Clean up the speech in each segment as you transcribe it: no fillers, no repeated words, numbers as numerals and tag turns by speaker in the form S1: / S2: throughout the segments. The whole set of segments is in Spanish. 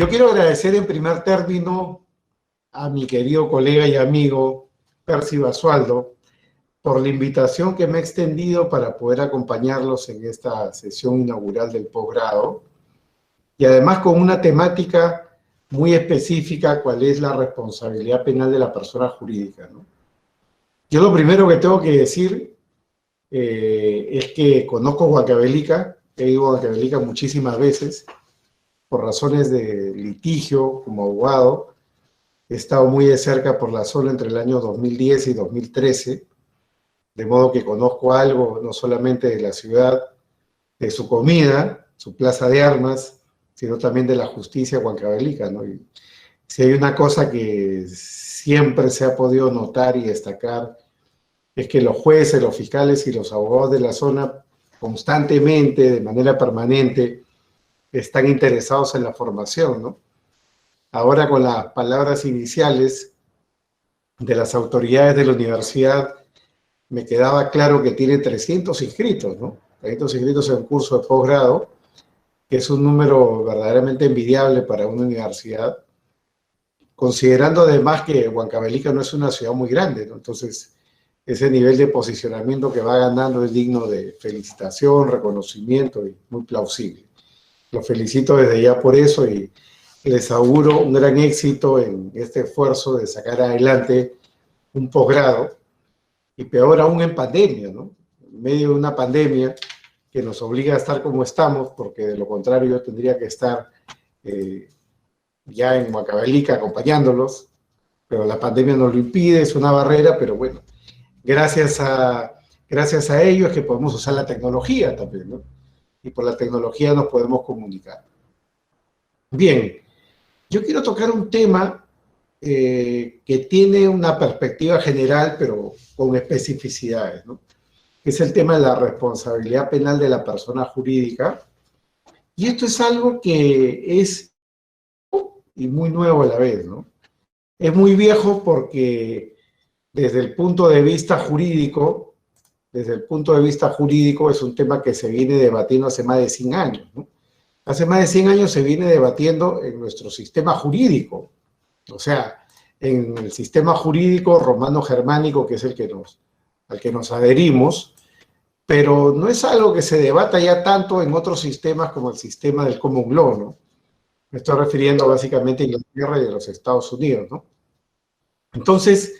S1: yo quiero agradecer en primer término a mi querido colega y amigo Percy Basualdo por la invitación que me ha extendido para poder acompañarlos en esta sesión inaugural del posgrado, y además con una temática muy específica, cuál es la responsabilidad penal de la persona jurídica, ¿no? Yo lo primero que tengo que decir es que conozco Huancavelica, he ido a Huancavelica muchísimas veces, por razones de litigio como abogado. He estado muy de cerca por la zona entre el año 2010 y 2013, de modo que conozco algo no solamente de la ciudad, de su comida, su plaza de armas, sino también de la justicia huancavelica, ¿no? Y si hay una cosa que siempre se ha podido notar y destacar, es que los jueces, los fiscales y los abogados de la zona constantemente, de manera permanente, están interesados en la formación, ¿no? Ahora, con las palabras iniciales de las autoridades de la universidad, me quedaba claro que tiene 300 inscritos, ¿no? 300 inscritos en un curso de posgrado, que es un número verdaderamente envidiable para una universidad, considerando además que Huancavelica no es una ciudad muy grande, ¿no? Entonces, ese nivel de posicionamiento que va ganando es digno de felicitación, reconocimiento y muy plausible. Los felicito desde ya por eso y les auguro un gran éxito en este esfuerzo de sacar adelante un posgrado, y peor aún en pandemia, ¿no? En medio de una pandemia que nos obliga a estar como estamos, porque de lo contrario yo tendría que estar ya en Huancavelica acompañándolos, pero la pandemia nos lo impide, es una barrera, pero bueno, gracias a ello es que podemos usar la tecnología también, ¿no? Y por la tecnología nos podemos comunicar. Bien, yo quiero tocar un tema que tiene una perspectiva general, pero con especificidades, ¿no? Que es el tema de la responsabilidad penal de la persona jurídica. Y esto es algo que es y muy nuevo a la vez, ¿no? Es muy viejo porque desde el punto de vista jurídico, es un tema que se viene debatiendo hace más de 100 años, ¿no? Hace más de 100 años se viene debatiendo en nuestro sistema jurídico, o sea, en el sistema jurídico romano-germánico, que es al que nos adherimos, pero no es algo que se debata ya tanto en otros sistemas como el sistema del common law, ¿no? Me estoy refiriendo básicamente a Inglaterra y a los Estados Unidos, ¿no? Entonces,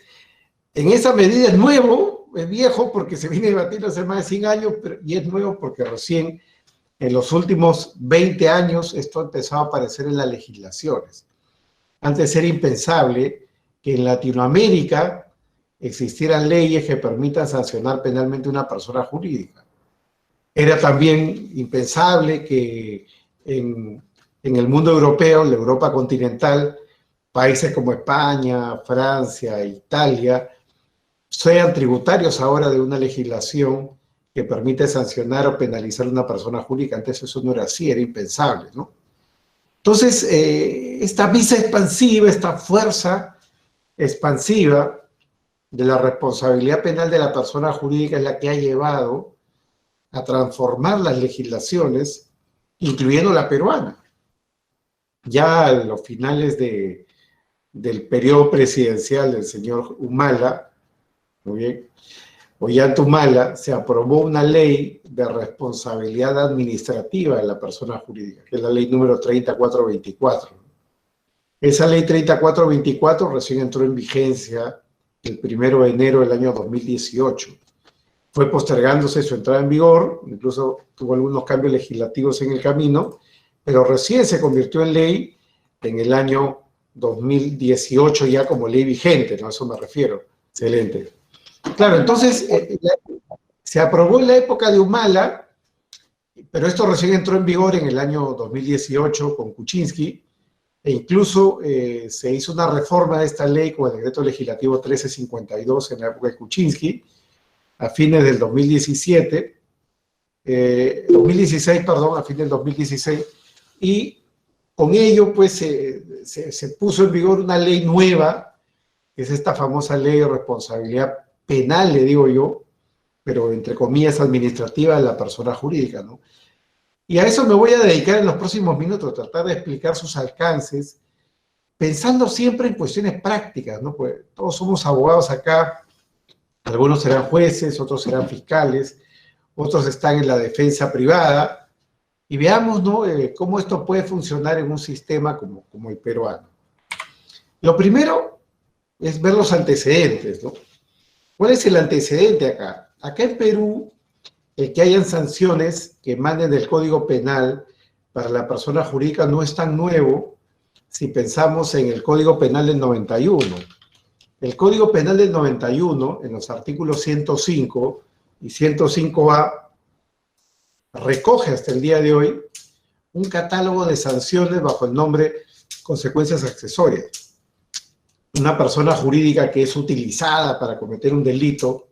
S1: en esa medida es nuevo, es viejo porque se viene debatiendo hace más de 100 años, y es nuevo porque recién en los últimos 20 años esto ha empezado a aparecer en las legislaciones. Antes era impensable que en Latinoamérica existieran leyes que permitan sancionar penalmente a una persona jurídica. Era también impensable que en el mundo europeo, en la Europa continental, países como España, Francia, Italia, sean tributarios ahora de una legislación que permite sancionar o penalizar a una persona jurídica. Antes eso no era así, era impensable, ¿no? Entonces, esta visa expansiva, esta fuerza expansiva de la responsabilidad penal de la persona jurídica es la que ha llevado a transformar las legislaciones, incluyendo la peruana. Ya a los finales del periodo presidencial del señor Humala, muy bien, Ollanta Humala, se aprobó una ley de responsabilidad administrativa de la persona jurídica, que es la ley número 3424. Esa ley 3424 recién entró en vigencia el 1 de enero del año 2018. Fue postergándose su entrada en vigor, incluso tuvo algunos cambios legislativos en el camino, pero recién se convirtió en ley en el año 2018 ya como ley vigente, ¿no? A eso me refiero. Excelente. Claro, entonces se aprobó en la época de Humala, pero esto recién entró en vigor en el año 2018 con Kuczynski, e incluso se hizo una reforma de esta ley con el decreto legislativo 1352 en la época de Kuczynski, a fines del 2016, a fines del 2016, y con ello pues se puso en vigor una ley nueva, que es esta famosa ley de responsabilidad penal, le digo yo, pero entre comillas administrativa de la persona jurídica, ¿no? Y a eso me voy a dedicar en los próximos minutos, tratar de explicar sus alcances, pensando siempre en cuestiones prácticas, ¿no? Pues todos somos abogados acá, algunos serán jueces, otros serán fiscales, otros están en la defensa privada, y veamos, ¿no? Cómo esto puede funcionar en un sistema como el peruano. Lo primero es ver los antecedentes, ¿no? ¿Cuál es el antecedente acá? Acá en Perú, el que hayan sanciones que emanen del Código Penal para la persona jurídica no es tan nuevo si pensamos en el Código Penal del 91. El Código Penal del 91, en los artículos 105 y 105A, recoge hasta el día de hoy un catálogo de sanciones bajo el nombre consecuencias accesorias. Una persona jurídica que es utilizada para cometer un delito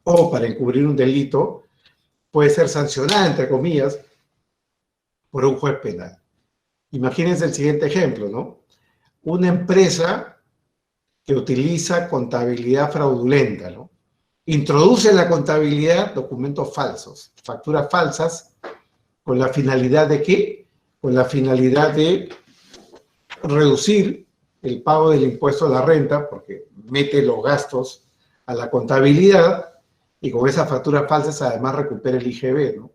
S1: o para encubrir un delito puede ser sancionada, entre comillas, por un juez penal. Imagínense el siguiente ejemplo, ¿no? Una empresa que utiliza contabilidad fraudulenta, ¿no? Introduce en la contabilidad documentos falsos, facturas falsas, ¿con la finalidad de qué? Con la finalidad de reducir el pago del impuesto a la renta, porque mete los gastos a la contabilidad y con esas facturas falsas además recupera el IGB, ¿no?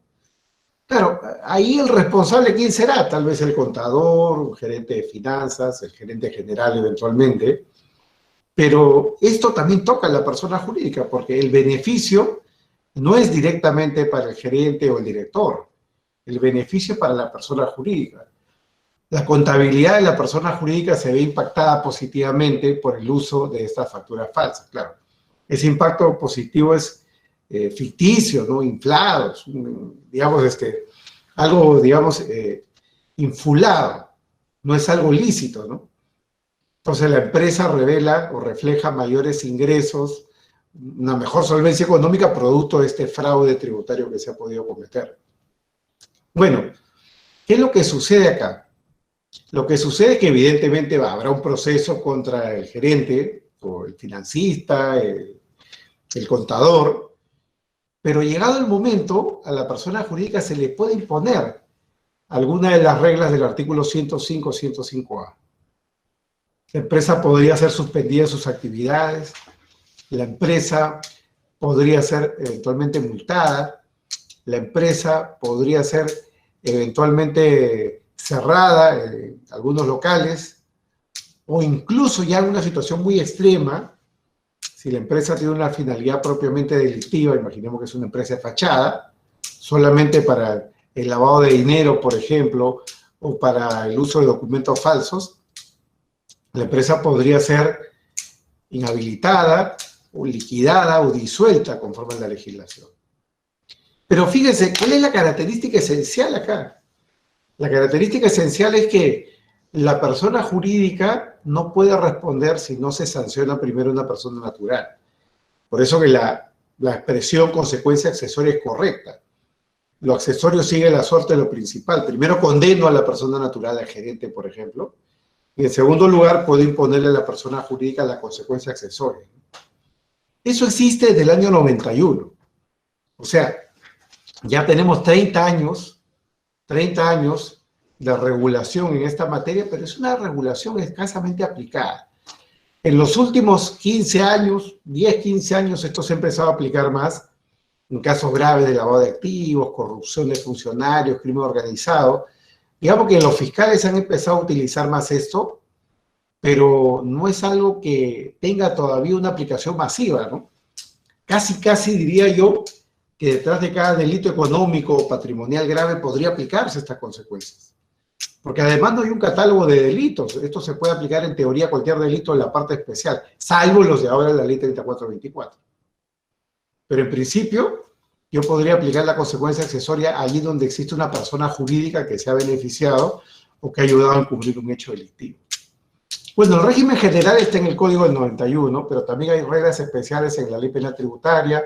S1: Claro, ahí el responsable, ¿quién será? Tal vez el contador, un gerente de finanzas, el gerente general eventualmente, pero esto también toca a la persona jurídica, porque el beneficio no es directamente para el gerente o el director, el beneficio es para la persona jurídica. La contabilidad de la persona jurídica se ve impactada positivamente por el uso de estas facturas falsas, claro. Ese impacto positivo es ficticio, ¿no? Inflado, digamos, algo, digamos, infulado, no es algo lícito, ¿no? Entonces la empresa revela o refleja mayores ingresos, una mejor solvencia económica producto de este fraude tributario que se ha podido cometer. Bueno, ¿qué es lo que sucede acá? Lo que sucede es que evidentemente habrá un proceso contra el gerente o el financista, el contador, pero llegado el momento, a la persona jurídica se le puede imponer alguna de las reglas del artículo 105 o 105A. La empresa podría ser suspendida de sus actividades, la empresa podría ser eventualmente multada, la empresa podría ser eventualmente cerrada en algunos locales, o incluso ya en una situación muy extrema, si la empresa tiene una finalidad propiamente delictiva, imaginemos que es una empresa de fachada, solamente para el lavado de dinero, por ejemplo, o para el uso de documentos falsos, la empresa podría ser inhabilitada o liquidada o disuelta conforme a la legislación. Pero fíjense, ¿cuál es la característica esencial acá? La característica esencial es que la persona jurídica no puede responder si no se sanciona primero una persona natural. Por eso que la expresión consecuencia accesoria es correcta. Lo accesorio sigue la suerte de lo principal. Primero condeno a la persona natural, al gerente, por ejemplo, y en segundo lugar puedo imponerle a la persona jurídica la consecuencia accesoria. Eso existe desde el año 91. O sea, ya tenemos 30 años de regulación en esta materia, pero es una regulación escasamente aplicada. En los últimos 15 años, 10, 15 años, esto se ha empezado a aplicar más en casos graves de lavado de activos, corrupción de funcionarios, crimen organizado. Digamos que los fiscales han empezado a utilizar más esto, pero no es algo que tenga todavía una aplicación masiva, ¿no? Casi diría yo que detrás de cada delito económico o patrimonial grave podría aplicarse estas consecuencias. Porque además no hay un catálogo de delitos. Esto se puede aplicar en teoría a cualquier delito en la parte especial, salvo los de ahora en la ley 3424. Pero en principio, yo podría aplicar la consecuencia accesoria allí donde existe una persona jurídica que se ha beneficiado o que ha ayudado a encubrir un hecho delictivo. Bueno, el régimen general está en el Código del 91, pero también hay reglas especiales en la Ley Penal Tributaria,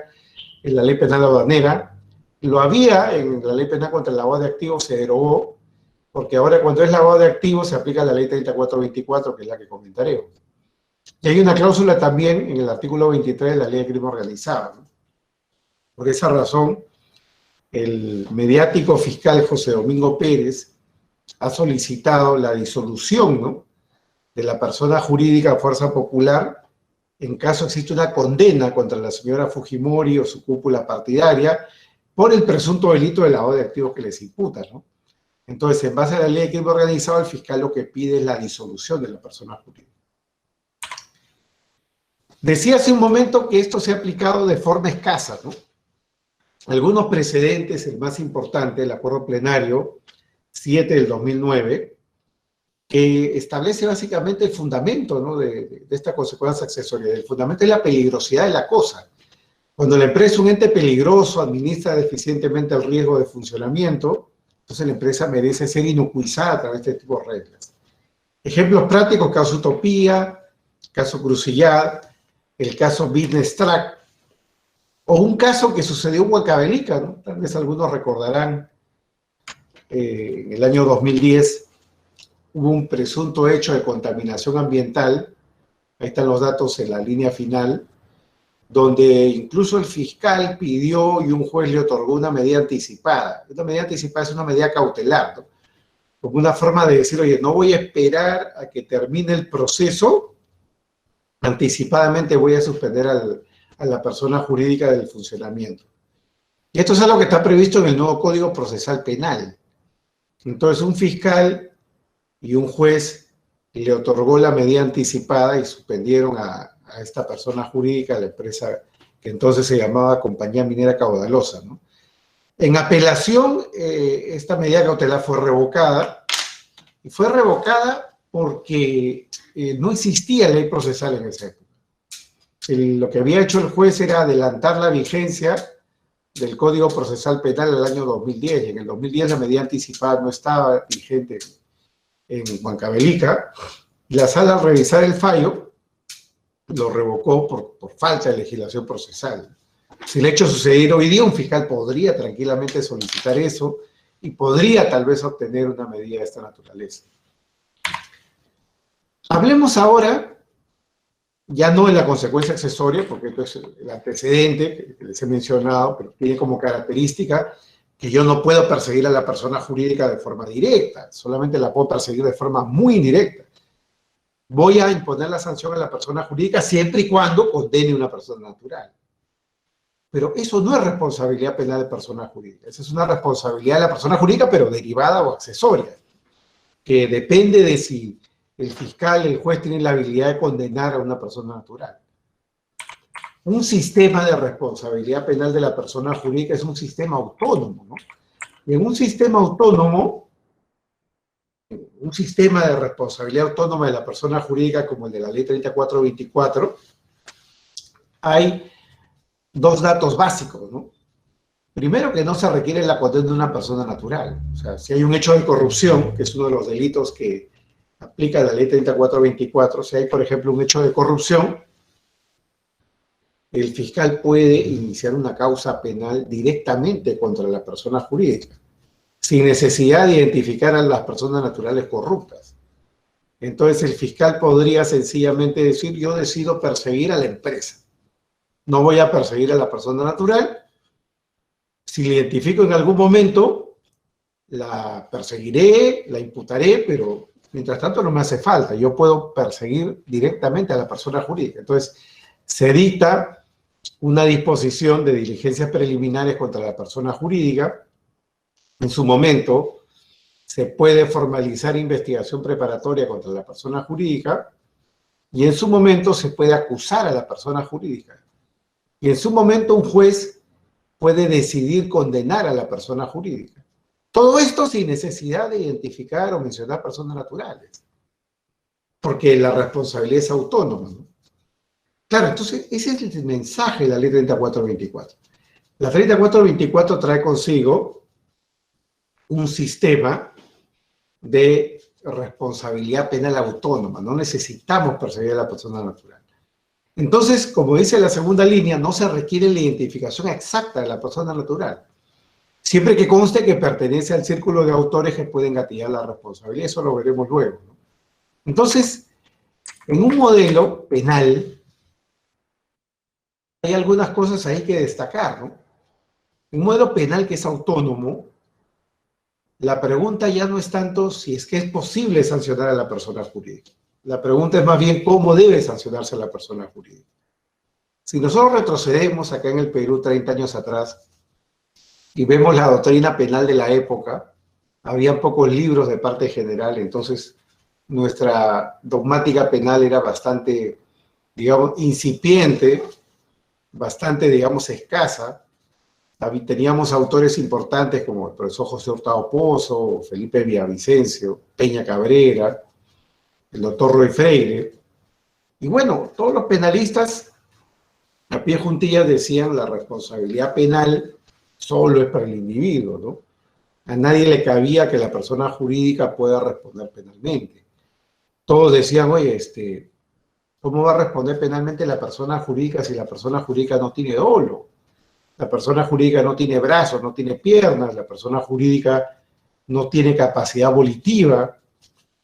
S1: en la Ley Penal Aduanera. Lo había en la Ley Penal contra el lavado de activos, se derogó, porque ahora cuando es lavado de activos se aplica la Ley 3424, que es la que comentaremos. Y hay una cláusula también en el artículo 23 de la Ley de Crimen Organizado, ¿no? Por esa razón, el mediático fiscal José Domingo Pérez ha solicitado la disolución, ¿no?, de la persona jurídica Fuerza Popular en caso existe una condena contra la señora Fujimori o su cúpula partidaria por el presunto delito de lavado de activos que les imputa, ¿no? Entonces, en base a la ley de crimen organizado, el fiscal lo que pide es la disolución de la persona jurídica. Decía hace un momento que esto se ha aplicado de forma escasa, ¿no? Algunos precedentes, el más importante, el acuerdo plenario 7 del 2009, que establece básicamente el fundamento, ¿no?, de esta consecuencia accesoria. El fundamento es la peligrosidad de la cosa. Cuando la empresa es un ente peligroso, administra deficientemente el riesgo de funcionamiento, entonces la empresa merece ser inoculizada a través de este tipo de reglas. Ejemplos prácticos: caso Utopía, caso Crucillad, el caso Business Track, o un caso que sucedió en Huancavelica, ¿no? Tal vez algunos recordarán, en el año 2010 hubo un presunto hecho de contaminación ambiental, ahí están los datos en la línea final, donde incluso el fiscal pidió y un juez le otorgó una medida anticipada. Esta medida anticipada es una medida cautelar, ¿no?, como una forma de decir, oye, no voy a esperar a que termine el proceso, anticipadamente voy a suspender a la persona jurídica del funcionamiento. Y esto es algo que está previsto en el nuevo Código Procesal Penal. Entonces, un fiscal y un juez le otorgó la medida anticipada y suspendieron a esta persona jurídica, la empresa que entonces se llamaba Compañía Minera Caudalosa, ¿no? En apelación, esta medida cautelar fue revocada, y fue revocada porque no existía ley procesal en esa época. Lo que había hecho el juez era adelantar la vigencia del Código Procesal Penal al año 2010, y en el 2010 la medida anticipada no estaba vigente en Huancavelica, y la sala, al revisar el fallo, lo revocó por falta de legislación procesal. Si el hecho sucediera hoy día, un fiscal podría tranquilamente solicitar eso y podría tal vez obtener una medida de esta naturaleza. Hablemos ahora, ya no de la consecuencia accesoria, porque esto es el antecedente que les he mencionado, pero tiene como característica que yo no puedo perseguir a la persona jurídica de forma directa, solamente la puedo perseguir de forma muy indirecta. Voy a imponer la sanción a la persona jurídica siempre y cuando condene a una persona natural. Pero eso no es responsabilidad penal de persona jurídica. Esa es una responsabilidad de la persona jurídica, pero derivada o accesoria, que depende de si el fiscal, el juez, tiene la habilidad de condenar a una persona natural. Un sistema de responsabilidad penal de la persona jurídica es un sistema autónomo, ¿no? Y en un sistema autónomo, un sistema de responsabilidad autónoma de la persona jurídica como el de la ley 3424, hay dos datos básicos, ¿no? Primero, que no se requiere la condena de una persona natural. O sea, si hay un hecho de corrupción, que es uno de los delitos que aplica la ley 3424, si hay, por ejemplo, un hecho de corrupción, el fiscal puede iniciar una causa penal directamente contra la persona jurídica, sin necesidad de identificar a las personas naturales corruptas. Entonces, el fiscal podría sencillamente decir, yo decido perseguir a la empresa. No voy a perseguir a la persona natural. Si la identifico en algún momento, la perseguiré, la imputaré, pero mientras tanto no me hace falta. Yo puedo perseguir directamente a la persona jurídica. Entonces, se dicta una disposición de diligencias preliminares contra la persona jurídica. En su momento, se puede formalizar investigación preparatoria contra la persona jurídica, y en su momento se puede acusar a la persona jurídica. Y en su momento un juez puede decidir condenar a la persona jurídica. Todo esto sin necesidad de identificar o mencionar personas naturales, porque la responsabilidad es autónoma, ¿no? Claro, entonces ese es el mensaje de la ley 3424. La 3424 trae consigo un sistema de responsabilidad penal autónoma. No necesitamos perseguir a la persona natural. Entonces, como dice la segunda línea, no se requiere la identificación exacta de la persona natural, siempre que conste que pertenece al círculo de autores que pueden gatillar la responsabilidad. Eso lo veremos luego, ¿no? Entonces, en un modelo penal hay algunas cosas ahí que destacar, ¿no? un modelo penal que es autónomo, la pregunta ya no es tanto si es que es posible sancionar a la persona jurídica. La pregunta es más bien cómo debe sancionarse a la persona jurídica. Si nosotros retrocedemos acá en el Perú 30 años atrás y vemos la doctrina penal de la época, había pocos libros de parte general, entonces nuestra dogmática penal era bastante, digamos, incipiente, bastante, digamos, escasa. Teníamos autores importantes como el profesor José Hurtado Pozo, Felipe Villavicencio, Peña Cabrera, el doctor Roy Freire. Y bueno, todos los penalistas a pie juntillas decían la responsabilidad penal solo es para el individuo, ¿no? A nadie le cabía que la persona jurídica pueda responder penalmente. Todos decían, oye, ¿cómo va a responder penalmente la persona jurídica si la persona jurídica no tiene dolo? La persona jurídica no tiene brazos, no tiene piernas, la persona jurídica no tiene capacidad volitiva.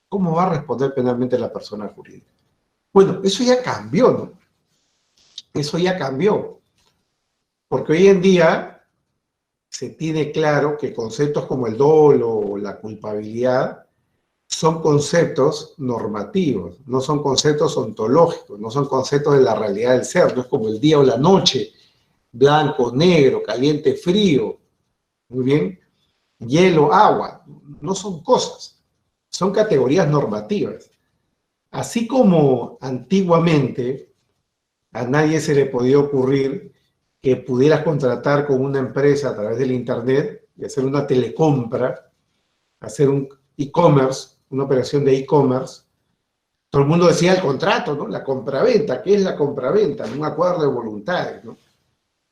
S1: ¿Cómo va a responder penalmente la persona jurídica? Bueno, eso ya cambió, ¿no? Eso ya cambió. Porque hoy en día se tiene claro que conceptos como el dolo o la culpabilidad son conceptos normativos, no son conceptos ontológicos, no son conceptos de la realidad del ser, no es como el día o la noche, blanco, negro, caliente, frío, muy bien, hielo, agua, no son cosas, son categorías normativas. Así como antiguamente a nadie se le podía ocurrir que pudieras contratar con una empresa a través del internet y hacer una telecompra, hacer un e-commerce, una operación de e-commerce. Todo el mundo decía el contrato, ¿no? La compraventa. ¿Qué es la compraventa? Un acuerdo de voluntades, ¿no?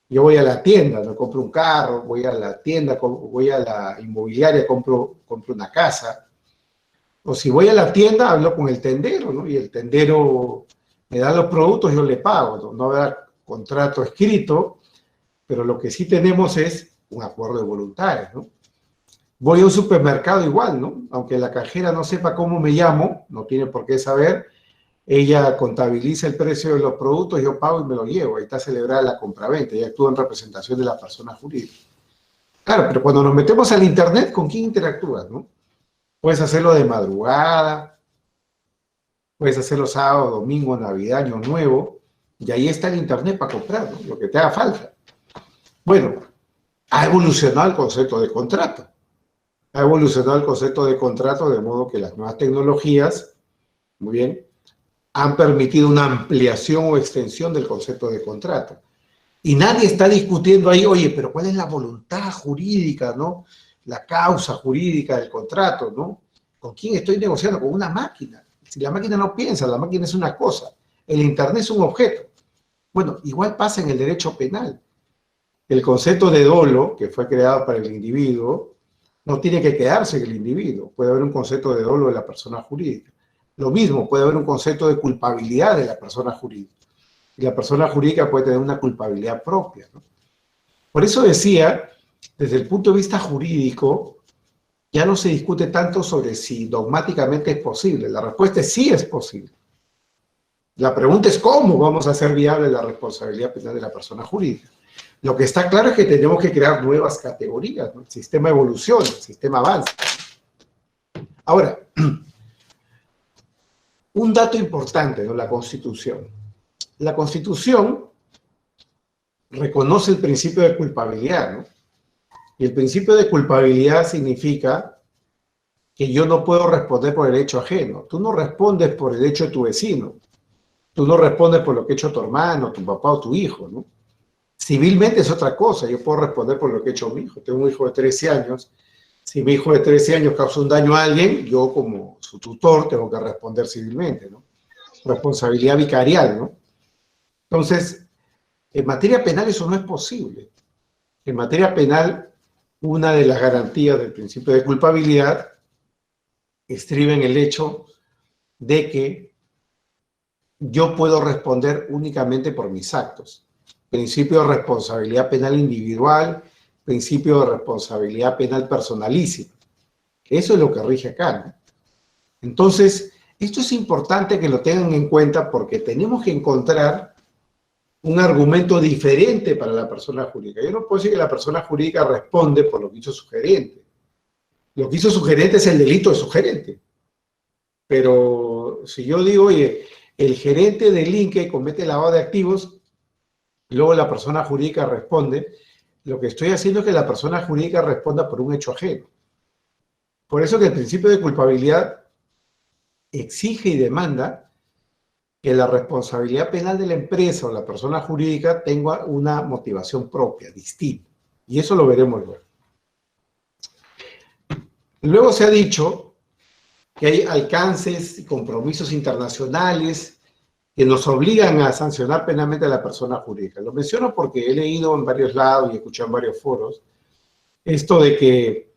S1: Yo voy a la tienda, no compro un carro, voy a la tienda, voy a la inmobiliaria, compro una casa. O si voy a la tienda, hablo con el tendero, ¿no? Y el tendero me da los productos, yo le pago, ¿no? No habrá contrato escrito, pero lo que sí tenemos es un acuerdo de voluntades, ¿no? Voy a un supermercado igual, ¿no? Aunque la cajera no sepa cómo me llamo, no tiene por qué saber, ella contabiliza el precio de los productos, yo pago y me lo llevo. Ahí está celebrada la compraventa, ella actúa en representación de la persona jurídica. Claro, pero cuando nos metemos al internet, ¿con quién interactúas, no? Puedes hacerlo de madrugada, puedes hacerlo sábado, domingo, Navidad, Año Nuevo, y ahí está el internet para comprar, ¿no? Lo que te haga falta. Bueno, ha evolucionado el concepto de contrato. Ha evolucionado el concepto de contrato de modo que las nuevas tecnologías, muy bien, han permitido una ampliación o extensión del concepto de contrato. Y nadie está discutiendo ahí, oye, pero ¿cuál es la voluntad jurídica, no? La causa jurídica del contrato, ¿no? ¿Con quién estoy negociando? Con una máquina. Si la máquina no piensa, la máquina es una cosa. El internet es un objeto. Bueno, igual pasa en el derecho penal. El concepto de dolo, que fue creado para el individuo, no tiene que quedarse en el individuo. Puede haber un concepto de dolo de la persona jurídica. Lo mismo, puede haber un concepto de culpabilidad de la persona jurídica. Y la persona jurídica puede tener una culpabilidad propia, ¿no? Por eso decía, desde el punto de vista jurídico, ya no se discute tanto sobre si dogmáticamente es posible. La respuesta es sí es posible. La pregunta es cómo vamos a hacer viable la responsabilidad penal de la persona jurídica. Lo que está claro es que tenemos que crear nuevas categorías, ¿no? El sistema evoluciona, el sistema avanza. Ahora, un dato importante, ¿no? La Constitución. La Constitución reconoce el principio de culpabilidad, ¿no? Y el principio de culpabilidad significa que yo no puedo responder por el hecho ajeno. Tú no respondes por el hecho de tu vecino. Tú no respondes por lo que ha hecho tu hermano, tu papá o tu hijo, ¿no? Civilmente es otra cosa. Yo puedo responder por lo que ha hecho mi hijo. Tengo un hijo de 13 años. Si mi hijo de 13 años causa un daño a alguien, yo como su tutor tengo que responder civilmente, ¿no? Responsabilidad vicarial, ¿no? Entonces, en materia penal eso no es posible. En materia penal, una de las garantías del principio de culpabilidad estriba en el hecho de que yo puedo responder únicamente por mis actos. Principio de responsabilidad penal individual, principio de responsabilidad penal personalísima. Eso es lo que rige acá, ¿no? Entonces, esto es importante que lo tengan en cuenta porque tenemos que encontrar un argumento diferente para la persona jurídica. Yo no puedo decir que la persona jurídica responde por lo que hizo su gerente. Lo que hizo su gerente es el delito de su gerente. Pero si yo digo, oye, el gerente delinque y comete lavado de activos, y luego la persona jurídica responde, lo que estoy haciendo es que la persona jurídica responda por un hecho ajeno. Por eso que el principio de culpabilidad exige y demanda que la responsabilidad penal de la empresa o la persona jurídica tenga una motivación propia, distinta. Y eso lo veremos luego. Luego se ha dicho que hay alcances y compromisos internacionales que nos obligan a sancionar penalmente a la persona jurídica. Lo menciono porque he leído en varios lados y he escuchado en varios foros esto de que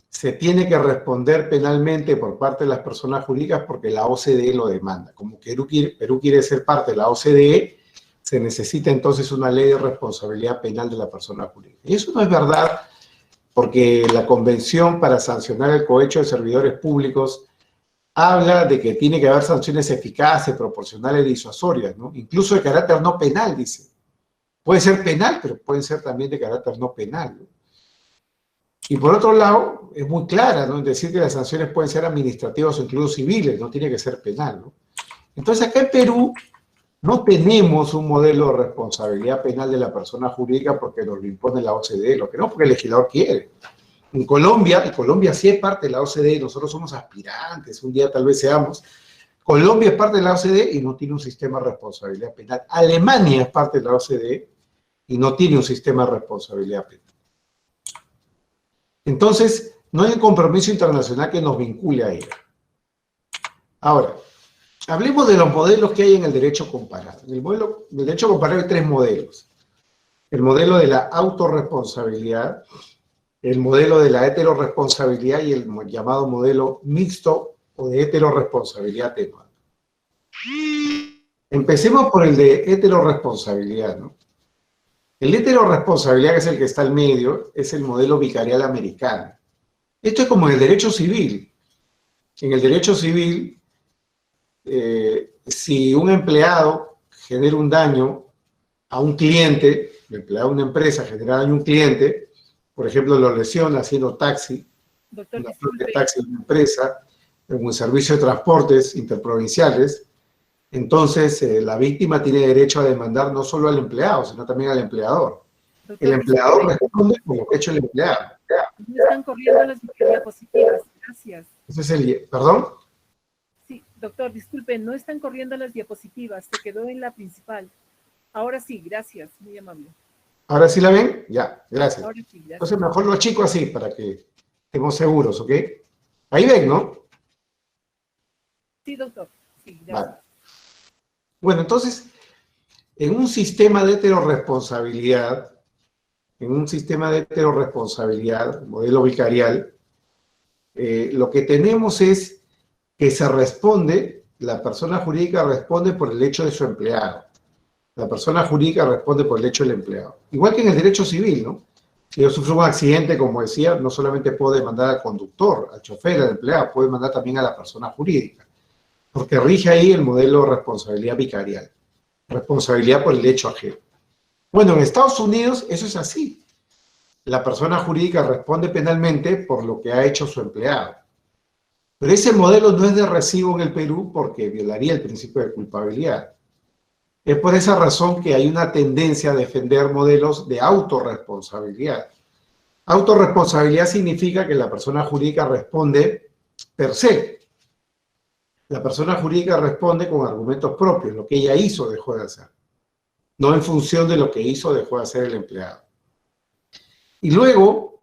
S1: se tiene que responder penalmente por parte de las personas jurídicas porque la OCDE lo demanda. Como que Perú quiere ser parte de la OCDE, se necesita entonces una ley de responsabilidad penal de la persona jurídica. Y eso no es verdad, porque la Convención para sancionar el cohecho de servidores públicos habla de que tiene que haber sanciones eficaces, proporcionales y disuasorias, ¿no? Incluso de carácter no penal, dice. Puede ser penal, pero pueden ser también de carácter no penal, ¿no? Y por otro lado, es muy clara, ¿no?, en decir que las sanciones pueden ser administrativas o incluso civiles, no tiene que ser penal, ¿no? Entonces, acá en Perú no tenemos un modelo de responsabilidad penal de la persona jurídica porque nos lo impone la OCDE, lo que no, porque el legislador quiere. En Colombia, y Colombia sí es parte de la OCDE, nosotros somos aspirantes, un día tal vez seamos. Colombia es parte de la OCDE y no tiene un sistema de responsabilidad penal. Alemania es parte de la OCDE y no tiene un sistema de responsabilidad penal. Entonces, no hay un compromiso internacional que nos vincule a ella. Ahora, hablemos de los modelos que hay en el derecho comparado. En el derecho comparado hay tres modelos. El modelo de la autorresponsabilidad, el modelo de la heteroresponsabilidad y el llamado modelo mixto o de heteroresponsabilidad atenuada. Empecemos por el de heteroresponsabilidad, ¿no? El de heteroresponsabilidad, que es el que está al medio, es el modelo vicarial americano. Esto es como en el derecho civil. En el derecho civil, si un empleado genera un daño a un cliente, el empleado de una empresa genera daño a un cliente, por ejemplo, lo lesiona haciendo taxi,
S2: Doctor,
S1: una flota de taxi de una empresa, en un servicio de transportes interprovinciales, entonces la víctima tiene derecho a demandar no solo al empleado, sino también al empleador.
S2: doctor,
S1: El empleador responde por lo que ha hecho el empleado.
S2: no están corriendo las diapositivas, gracias.
S1: Ese es el, ¿perdón?
S2: Sí, doctor, disculpe, no están corriendo las diapositivas, se quedó en la principal. Ahora sí, gracias, muy amable.
S1: ¿Ahora sí la ven? Ya, gracias.
S2: Ahora sí, gracias.
S1: Entonces mejor lo achico así para que estemos seguros, ¿ok? Ahí ven, ¿no?
S2: Sí, doctor, sí, gracias.
S1: Vale. Bueno, entonces, en un sistema de heteroresponsabilidad, modelo vicarial, lo que tenemos es que se responde, la persona jurídica responde por el hecho de su empleado. La persona jurídica responde por el hecho del empleado. Igual que en el derecho civil, ¿no? Si yo sufro un accidente, como decía, no solamente puedo demandar al conductor, al chofer, al empleado, puedo demandar también a la persona jurídica, porque rige ahí el modelo de responsabilidad vicarial, responsabilidad por el hecho ajeno. Bueno, en Estados Unidos eso es así. La persona jurídica responde penalmente por lo que ha hecho su empleado. Pero ese modelo no es de recibo en el Perú porque violaría el principio de culpabilidad. Es por esa razón que hay una tendencia a defender modelos de autorresponsabilidad. Autorresponsabilidad significa que la persona jurídica responde per se. La persona jurídica responde con argumentos propios, lo que ella hizo o dejó de hacer, no en función de lo que hizo o dejó de hacer el empleado. Y luego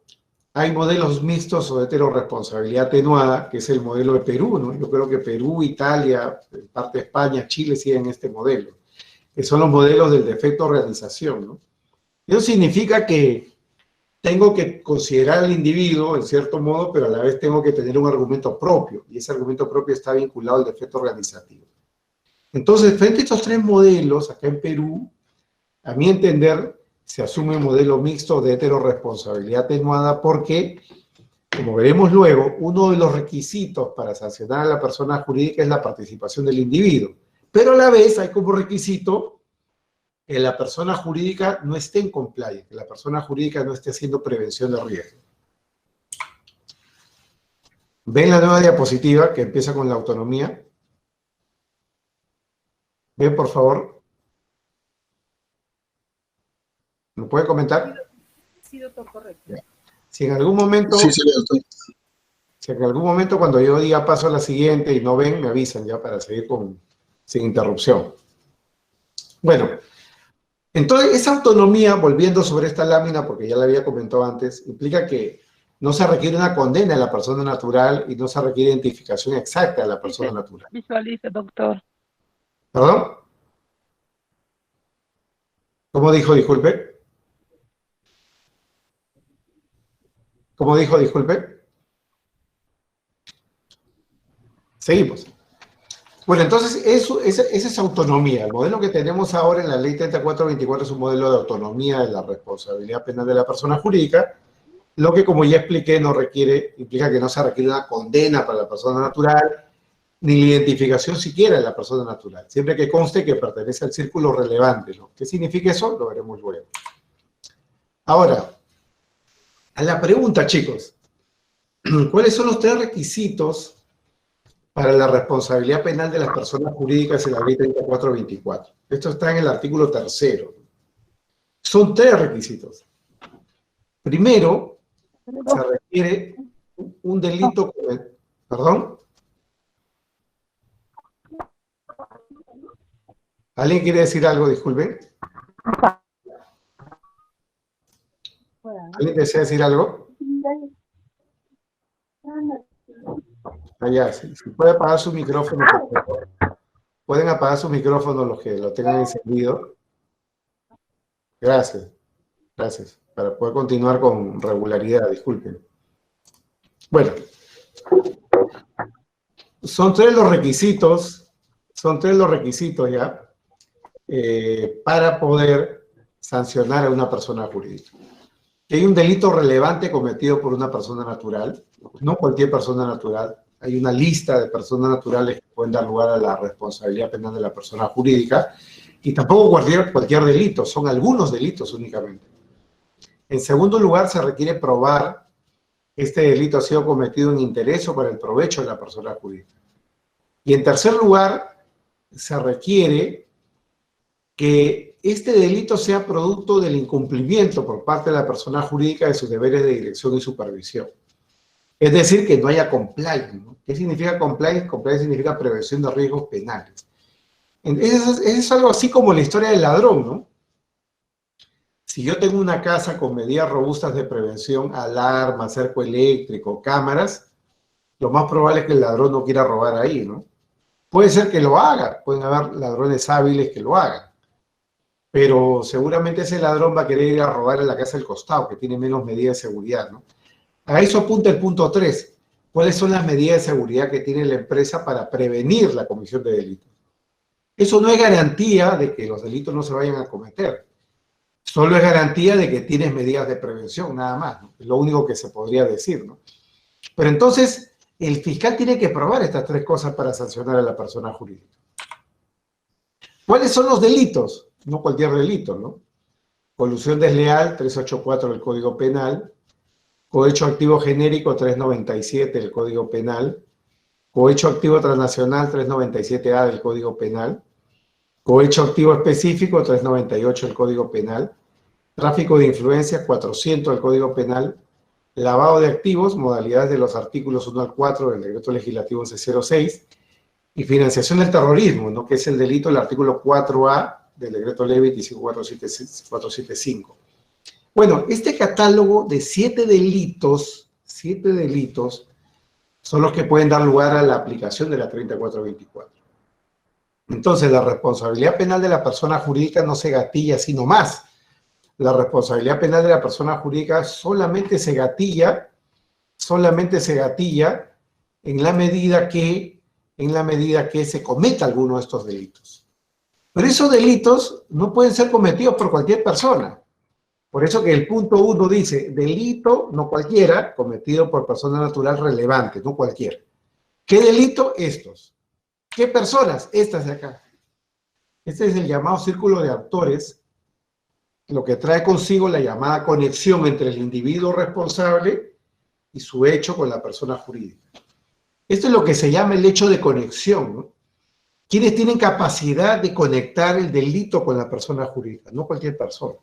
S1: hay modelos mixtos o de heteroresponsabilidad atenuada, que es el modelo de Perú, ¿no? Yo creo que Perú, Italia, en parte España, Chile siguen este modelo, que son los modelos del defecto de realización, ¿no? Eso significa que tengo que considerar al individuo en cierto modo, pero a la vez tengo que tener un argumento propio, y ese argumento propio está vinculado al defecto organizativo. Entonces, frente a estos tres modelos, acá en Perú, a mi entender, se asume un modelo mixto de heteroresponsabilidad atenuada porque, como veremos luego, uno de los requisitos para sancionar a la persona jurídica es la participación del individuo, pero a la vez hay como requisito que la persona jurídica no esté en compliance, que la persona jurídica no esté haciendo prevención de riesgo. ¿Ven la nueva diapositiva que empieza con la autonomía? ¿Ven, por favor? ¿Me puede comentar?
S2: Sí, doctor, correcto.
S1: Si en algún momento...
S3: Sí, doctor.
S1: Si en algún momento cuando yo diga paso a la siguiente y no ven, me avisan ya para seguir sin interrupción. Bueno, entonces esa autonomía, volviendo sobre esta lámina, porque ya la había comentado antes, implica que no se requiere una condena a la persona natural y no se requiere identificación exacta de la persona natural.
S4: Visualice, doctor.
S1: ¿Perdón? ¿Cómo dijo, disculpe? ¿Cómo dijo, disculpe? Seguimos. Bueno, entonces esa es autonomía. El modelo que tenemos ahora en la ley 3424 es un modelo de autonomía de la responsabilidad penal de la persona jurídica, lo que, como ya expliqué, implica que no se requiere una condena para la persona natural, ni la identificación siquiera de la persona natural, siempre que conste que pertenece al círculo relevante, ¿no? ¿Qué significa eso? Lo veremos luego. Ahora, a la pregunta, chicos, ¿cuáles son los 3 requisitos para la responsabilidad penal de las personas jurídicas en la ley 3424? Esto está en el artículo 3. Son 3 requisitos. Primero, se requiere un delito... ¿Perdón? ¿Alguien quiere decir algo? Disculpen. ¿Alguien desea decir algo? Allá, si puede apagar su micrófono. Pueden apagar su micrófono los que lo tengan encendido. Gracias. Gracias. Para poder continuar con regularidad, disculpen. Bueno. Son 3 los requisitos ya para poder sancionar a una persona jurídica. Que hay un delito relevante cometido por una persona natural, no cualquier persona natural. Hay una lista de personas naturales que pueden dar lugar a la responsabilidad penal de la persona jurídica, y tampoco cualquier delito, son algunos delitos únicamente. En segundo lugar, se requiere probar que este delito ha sido cometido en interés o para el provecho de la persona jurídica. Y en tercer lugar, se requiere que este delito sea producto del incumplimiento por parte de la persona jurídica de sus deberes de dirección y supervisión. Es decir, que no haya compliance, ¿no? ¿Qué significa compliance? Compliance significa prevención de riesgos penales. Es algo así como la historia del ladrón, ¿no? Si yo tengo una casa con medidas robustas de prevención, alarma, cerco eléctrico, cámaras, lo más probable es que el ladrón no quiera robar ahí, ¿no? Puede ser que lo haga, pueden haber ladrones hábiles que lo hagan, pero seguramente ese ladrón va a querer ir a robar en la casa del costado, que tiene menos medidas de seguridad, ¿no? A eso apunta el punto 3. ¿Cuáles son las medidas de seguridad que tiene la empresa para prevenir la comisión de delitos? Eso no es garantía de que los delitos no se vayan a cometer. Solo es garantía de que tienes medidas de prevención, nada más, ¿no? Es lo único que se podría decir, ¿no? Pero entonces, el fiscal tiene que probar estas 3 cosas para sancionar a la persona jurídica. ¿Cuáles son los delitos? No cualquier delito, ¿no? Colusión desleal, 384 del Código Penal. Cohecho activo genérico, 397 del Código Penal. Cohecho activo transnacional, 397A del Código Penal. Cohecho activo específico, 398 del Código Penal. Tráfico de influencias, 400 del Código Penal. Lavado de activos, modalidades de los artículos 1 al 4 del Decreto Legislativo 1106. Y financiación del terrorismo, ¿no? Que es el delito del artículo 4A del Decreto Ley 25475. Bueno, este catálogo de 7 delitos, son los que pueden dar lugar a la aplicación de la 3424. Entonces, la responsabilidad penal de la persona jurídica no se gatilla así nomás. La responsabilidad penal de la persona jurídica solamente se gatilla en la medida que se cometa alguno de estos delitos. Pero esos delitos no pueden ser cometidos por cualquier persona. Por eso que el punto 1 dice, delito, no cualquiera, cometido por persona natural relevante, no cualquiera. ¿Qué delito? Estos. ¿Qué personas? Estas de acá. Este es el llamado círculo de actores, lo que trae consigo la llamada conexión entre el individuo responsable y su hecho con la persona jurídica. Esto es lo que se llama el hecho de conexión, ¿no? ¿Quiénes tienen capacidad de conectar el delito con la persona jurídica? No cualquier persona.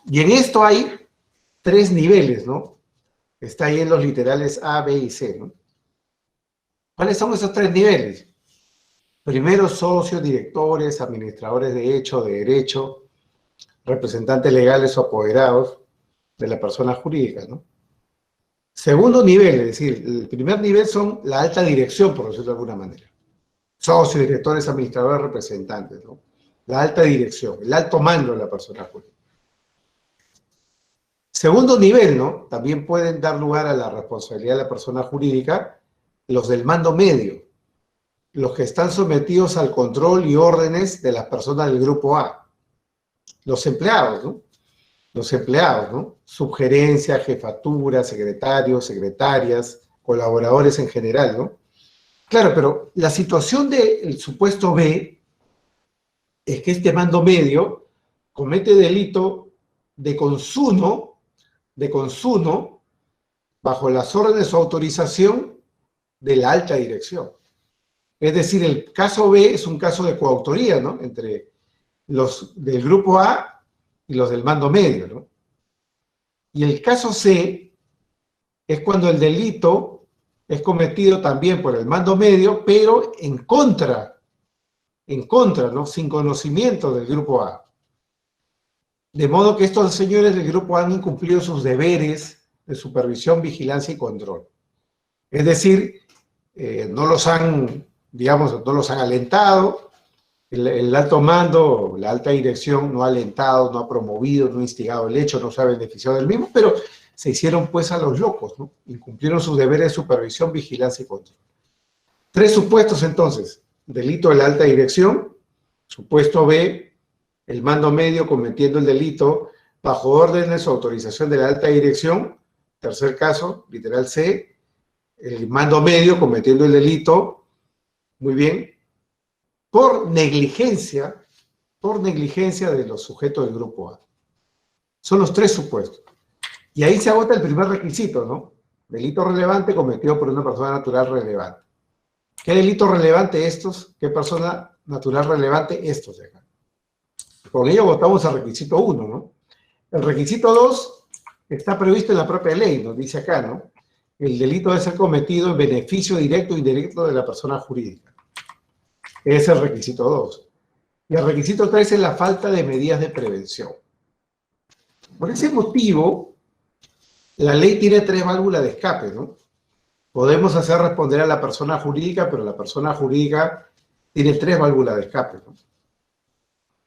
S1: Y en esto hay 3 niveles, ¿no? Está ahí en los literales A, B y C, ¿no? ¿Cuáles son esos 3 niveles? Primero, socios, directores, administradores de hecho, de derecho, representantes legales o apoderados de la persona jurídica, ¿no? Segundo nivel, es decir, el primer nivel son la alta dirección, por decirlo de alguna manera. Socios, directores, administradores, representantes, ¿no? La alta dirección, el alto mando de la persona jurídica. Segundo nivel, ¿no? También pueden dar lugar a la responsabilidad de la persona jurídica los del mando medio, los que están sometidos al control y órdenes de las personas del grupo A. Los empleados, ¿no? Los empleados, ¿no? Subgerencia, jefatura, secretarios, secretarias, colaboradores en general, ¿no? Claro, pero la situación del supuesto B es que este mando medio comete delito de consumo bajo las órdenes o autorización de la alta dirección. Es decir, el caso B es un caso de coautoría, ¿no? Entre los del grupo A y los del mando medio, ¿no? Y el caso C es cuando el delito es cometido también por el mando medio, pero en contra, ¿no? Sin conocimiento del grupo A. De modo que estos señores del grupo A han incumplido sus deberes de supervisión, vigilancia y control. Es decir, no los han, digamos, no los han alentado, el alto mando, la alta dirección no ha alentado, no ha promovido, no ha instigado el hecho, no se ha beneficiado del mismo, pero se hicieron pues a los locos, ¿no? Incumplieron sus deberes de supervisión, vigilancia y control. 3 supuestos entonces: delito de la alta dirección, supuesto B, el mando medio cometiendo el delito bajo órdenes o autorización de la alta dirección. Tercer caso, literal C, el mando medio cometiendo el delito, muy bien, por negligencia de los sujetos del grupo A. Son los 3 supuestos. Y ahí se agota el primer requisito, ¿no? Delito relevante cometido por una persona natural relevante. ¿Qué delito relevante estos? ¿Qué persona natural relevante estos de acá? Con ello votamos al requisito 1, ¿no? El requisito 2 está previsto en la propia ley, nos dice acá, ¿no? El delito debe ser cometido en beneficio directo o indirecto de la persona jurídica. Ese es el requisito 2. Y el requisito 3 es la falta de medidas de prevención. Por ese motivo, la ley tiene 3 válvulas de escape, ¿no? Podemos hacer responder a la persona jurídica, pero la persona jurídica tiene 3 válvulas de escape, ¿no?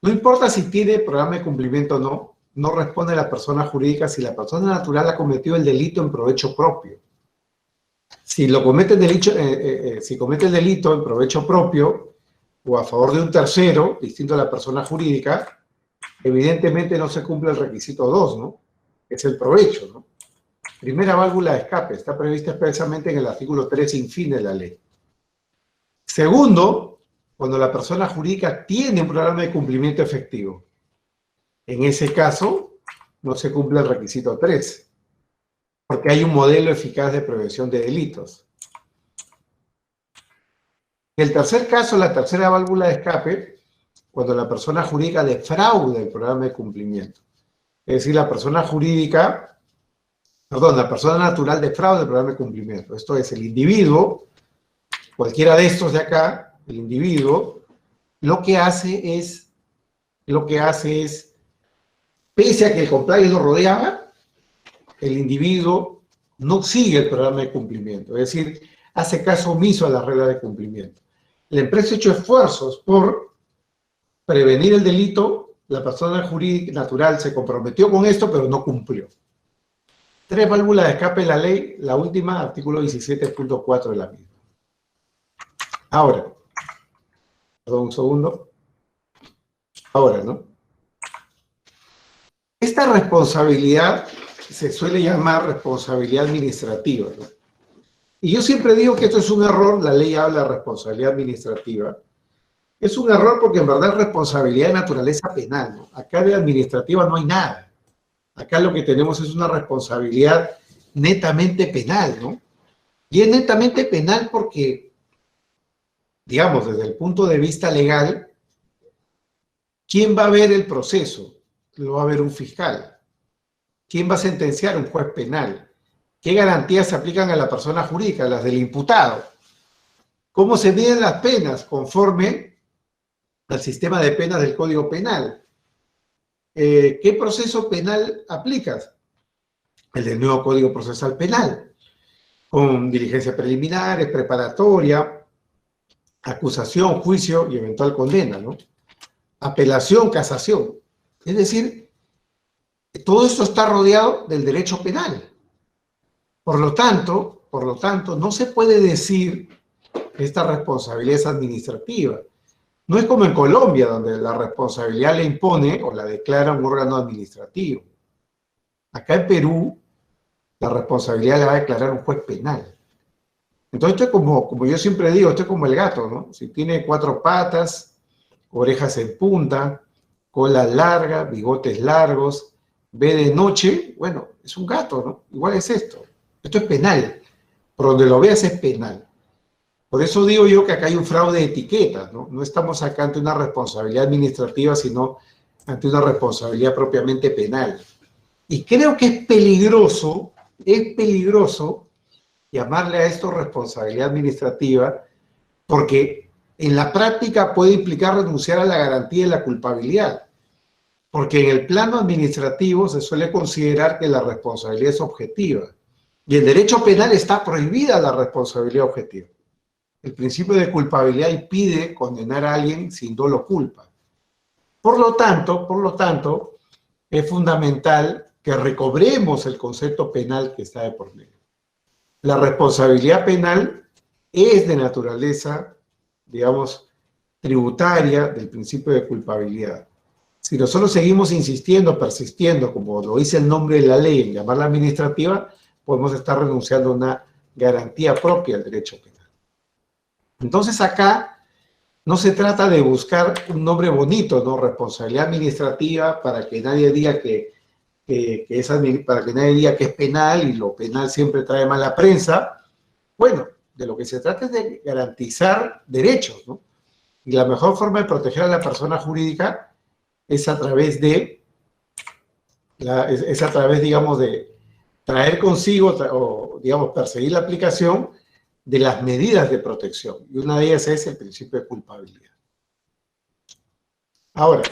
S1: No importa si tiene programa de cumplimiento o no, no responde la persona jurídica si la persona natural ha cometido el delito en provecho propio. Si comete el delito en provecho propio o a favor de un tercero, distinto a la persona jurídica, evidentemente no se cumple el requisito 2, ¿no? Es el provecho, ¿no? Primera válvula de escape, está prevista expresamente en el artículo 3 sin fin de la ley. Segundo, cuando la persona jurídica tiene un programa de cumplimiento efectivo. En ese caso, no se cumple el requisito 3, porque hay un modelo eficaz de prevención de delitos. En el tercer caso, la tercera válvula de escape, cuando la persona jurídica defrauda el programa de cumplimiento. Es decir, la persona natural defrauda el programa de cumplimiento. Esto es, el individuo, cualquiera de estos de acá, el individuo, lo que hace es, pese a que el compliance lo rodeaba, el individuo no sigue el programa de cumplimiento. Es decir, hace caso omiso a la regla de cumplimiento. La empresa ha hecho esfuerzos por prevenir el delito, la persona jurídica natural se comprometió con esto, pero no cumplió. 3 válvulas de escape en la ley, la última, artículo 17.4 de la misma. Ahora, perdón un segundo. Ahora, ¿no? Esta responsabilidad se suele llamar responsabilidad administrativa, ¿no? Y yo siempre digo que esto es un error, la ley habla de responsabilidad administrativa. Es un error porque en verdad es responsabilidad de naturaleza penal, ¿no? Acá de administrativa no hay nada. Acá lo que tenemos es una responsabilidad netamente penal, ¿no? Y es netamente penal porque, digamos, desde el punto de vista legal, ¿quién va a ver el proceso? Lo va a ver un fiscal. ¿Quién va a sentenciar? Un juez penal. ¿Qué garantías se aplican a la persona jurídica? Las del imputado. ¿Cómo se miden las penas? Conforme al sistema de penas del Código Penal. ¿Qué proceso penal aplicas? El del nuevo Código Procesal Penal, con diligencias preliminares, preparatoria, acusación, juicio y eventual condena, ¿no? Apelación, casación. Es decir, todo esto está rodeado del derecho penal. Por lo tanto, no se puede decir que esta responsabilidad es administrativa. No es como en Colombia, donde la responsabilidad la impone o la declara un órgano administrativo. Acá en Perú, la responsabilidad la va a declarar un juez penal. Entonces, esto es como yo siempre digo, esto es como el gato, ¿no? Si tiene 4 patas, orejas en punta, cola larga, bigotes largos, ve de noche, bueno, es un gato, ¿no? Igual es esto. Esto es penal. Por donde lo veas es penal. Por eso digo yo que acá hay un fraude de etiquetas, ¿no? No estamos acá ante una responsabilidad administrativa, sino ante una responsabilidad propiamente penal. Y creo que es peligroso llamarle a esto responsabilidad administrativa, porque en la práctica puede implicar renunciar a la garantía de la culpabilidad, porque en el plano administrativo se suele considerar que la responsabilidad es objetiva, y en derecho penal está prohibida la responsabilidad objetiva. El principio de culpabilidad impide condenar a alguien sin dolo culpa. Por lo tanto, es fundamental que recobremos el concepto penal que está de por medio. La responsabilidad penal es de naturaleza, digamos, tributaria del principio de culpabilidad. Si nosotros seguimos insistiendo, persistiendo, como lo dice el nombre de la ley, en llamarla administrativa, podemos estar renunciando a una garantía propia del derecho penal. Entonces acá no se trata de buscar un nombre bonito, ¿no? Responsabilidad administrativa para que nadie diga para que nadie diga que es penal, y lo penal siempre trae mala prensa. Bueno, de lo que se trata es de garantizar derechos, ¿no? Y la mejor forma de proteger a la persona jurídica es a través digamos, de traer consigo o, digamos, perseguir la aplicación de las medidas de protección. Y una de ellas es el principio de culpabilidad. Ahora,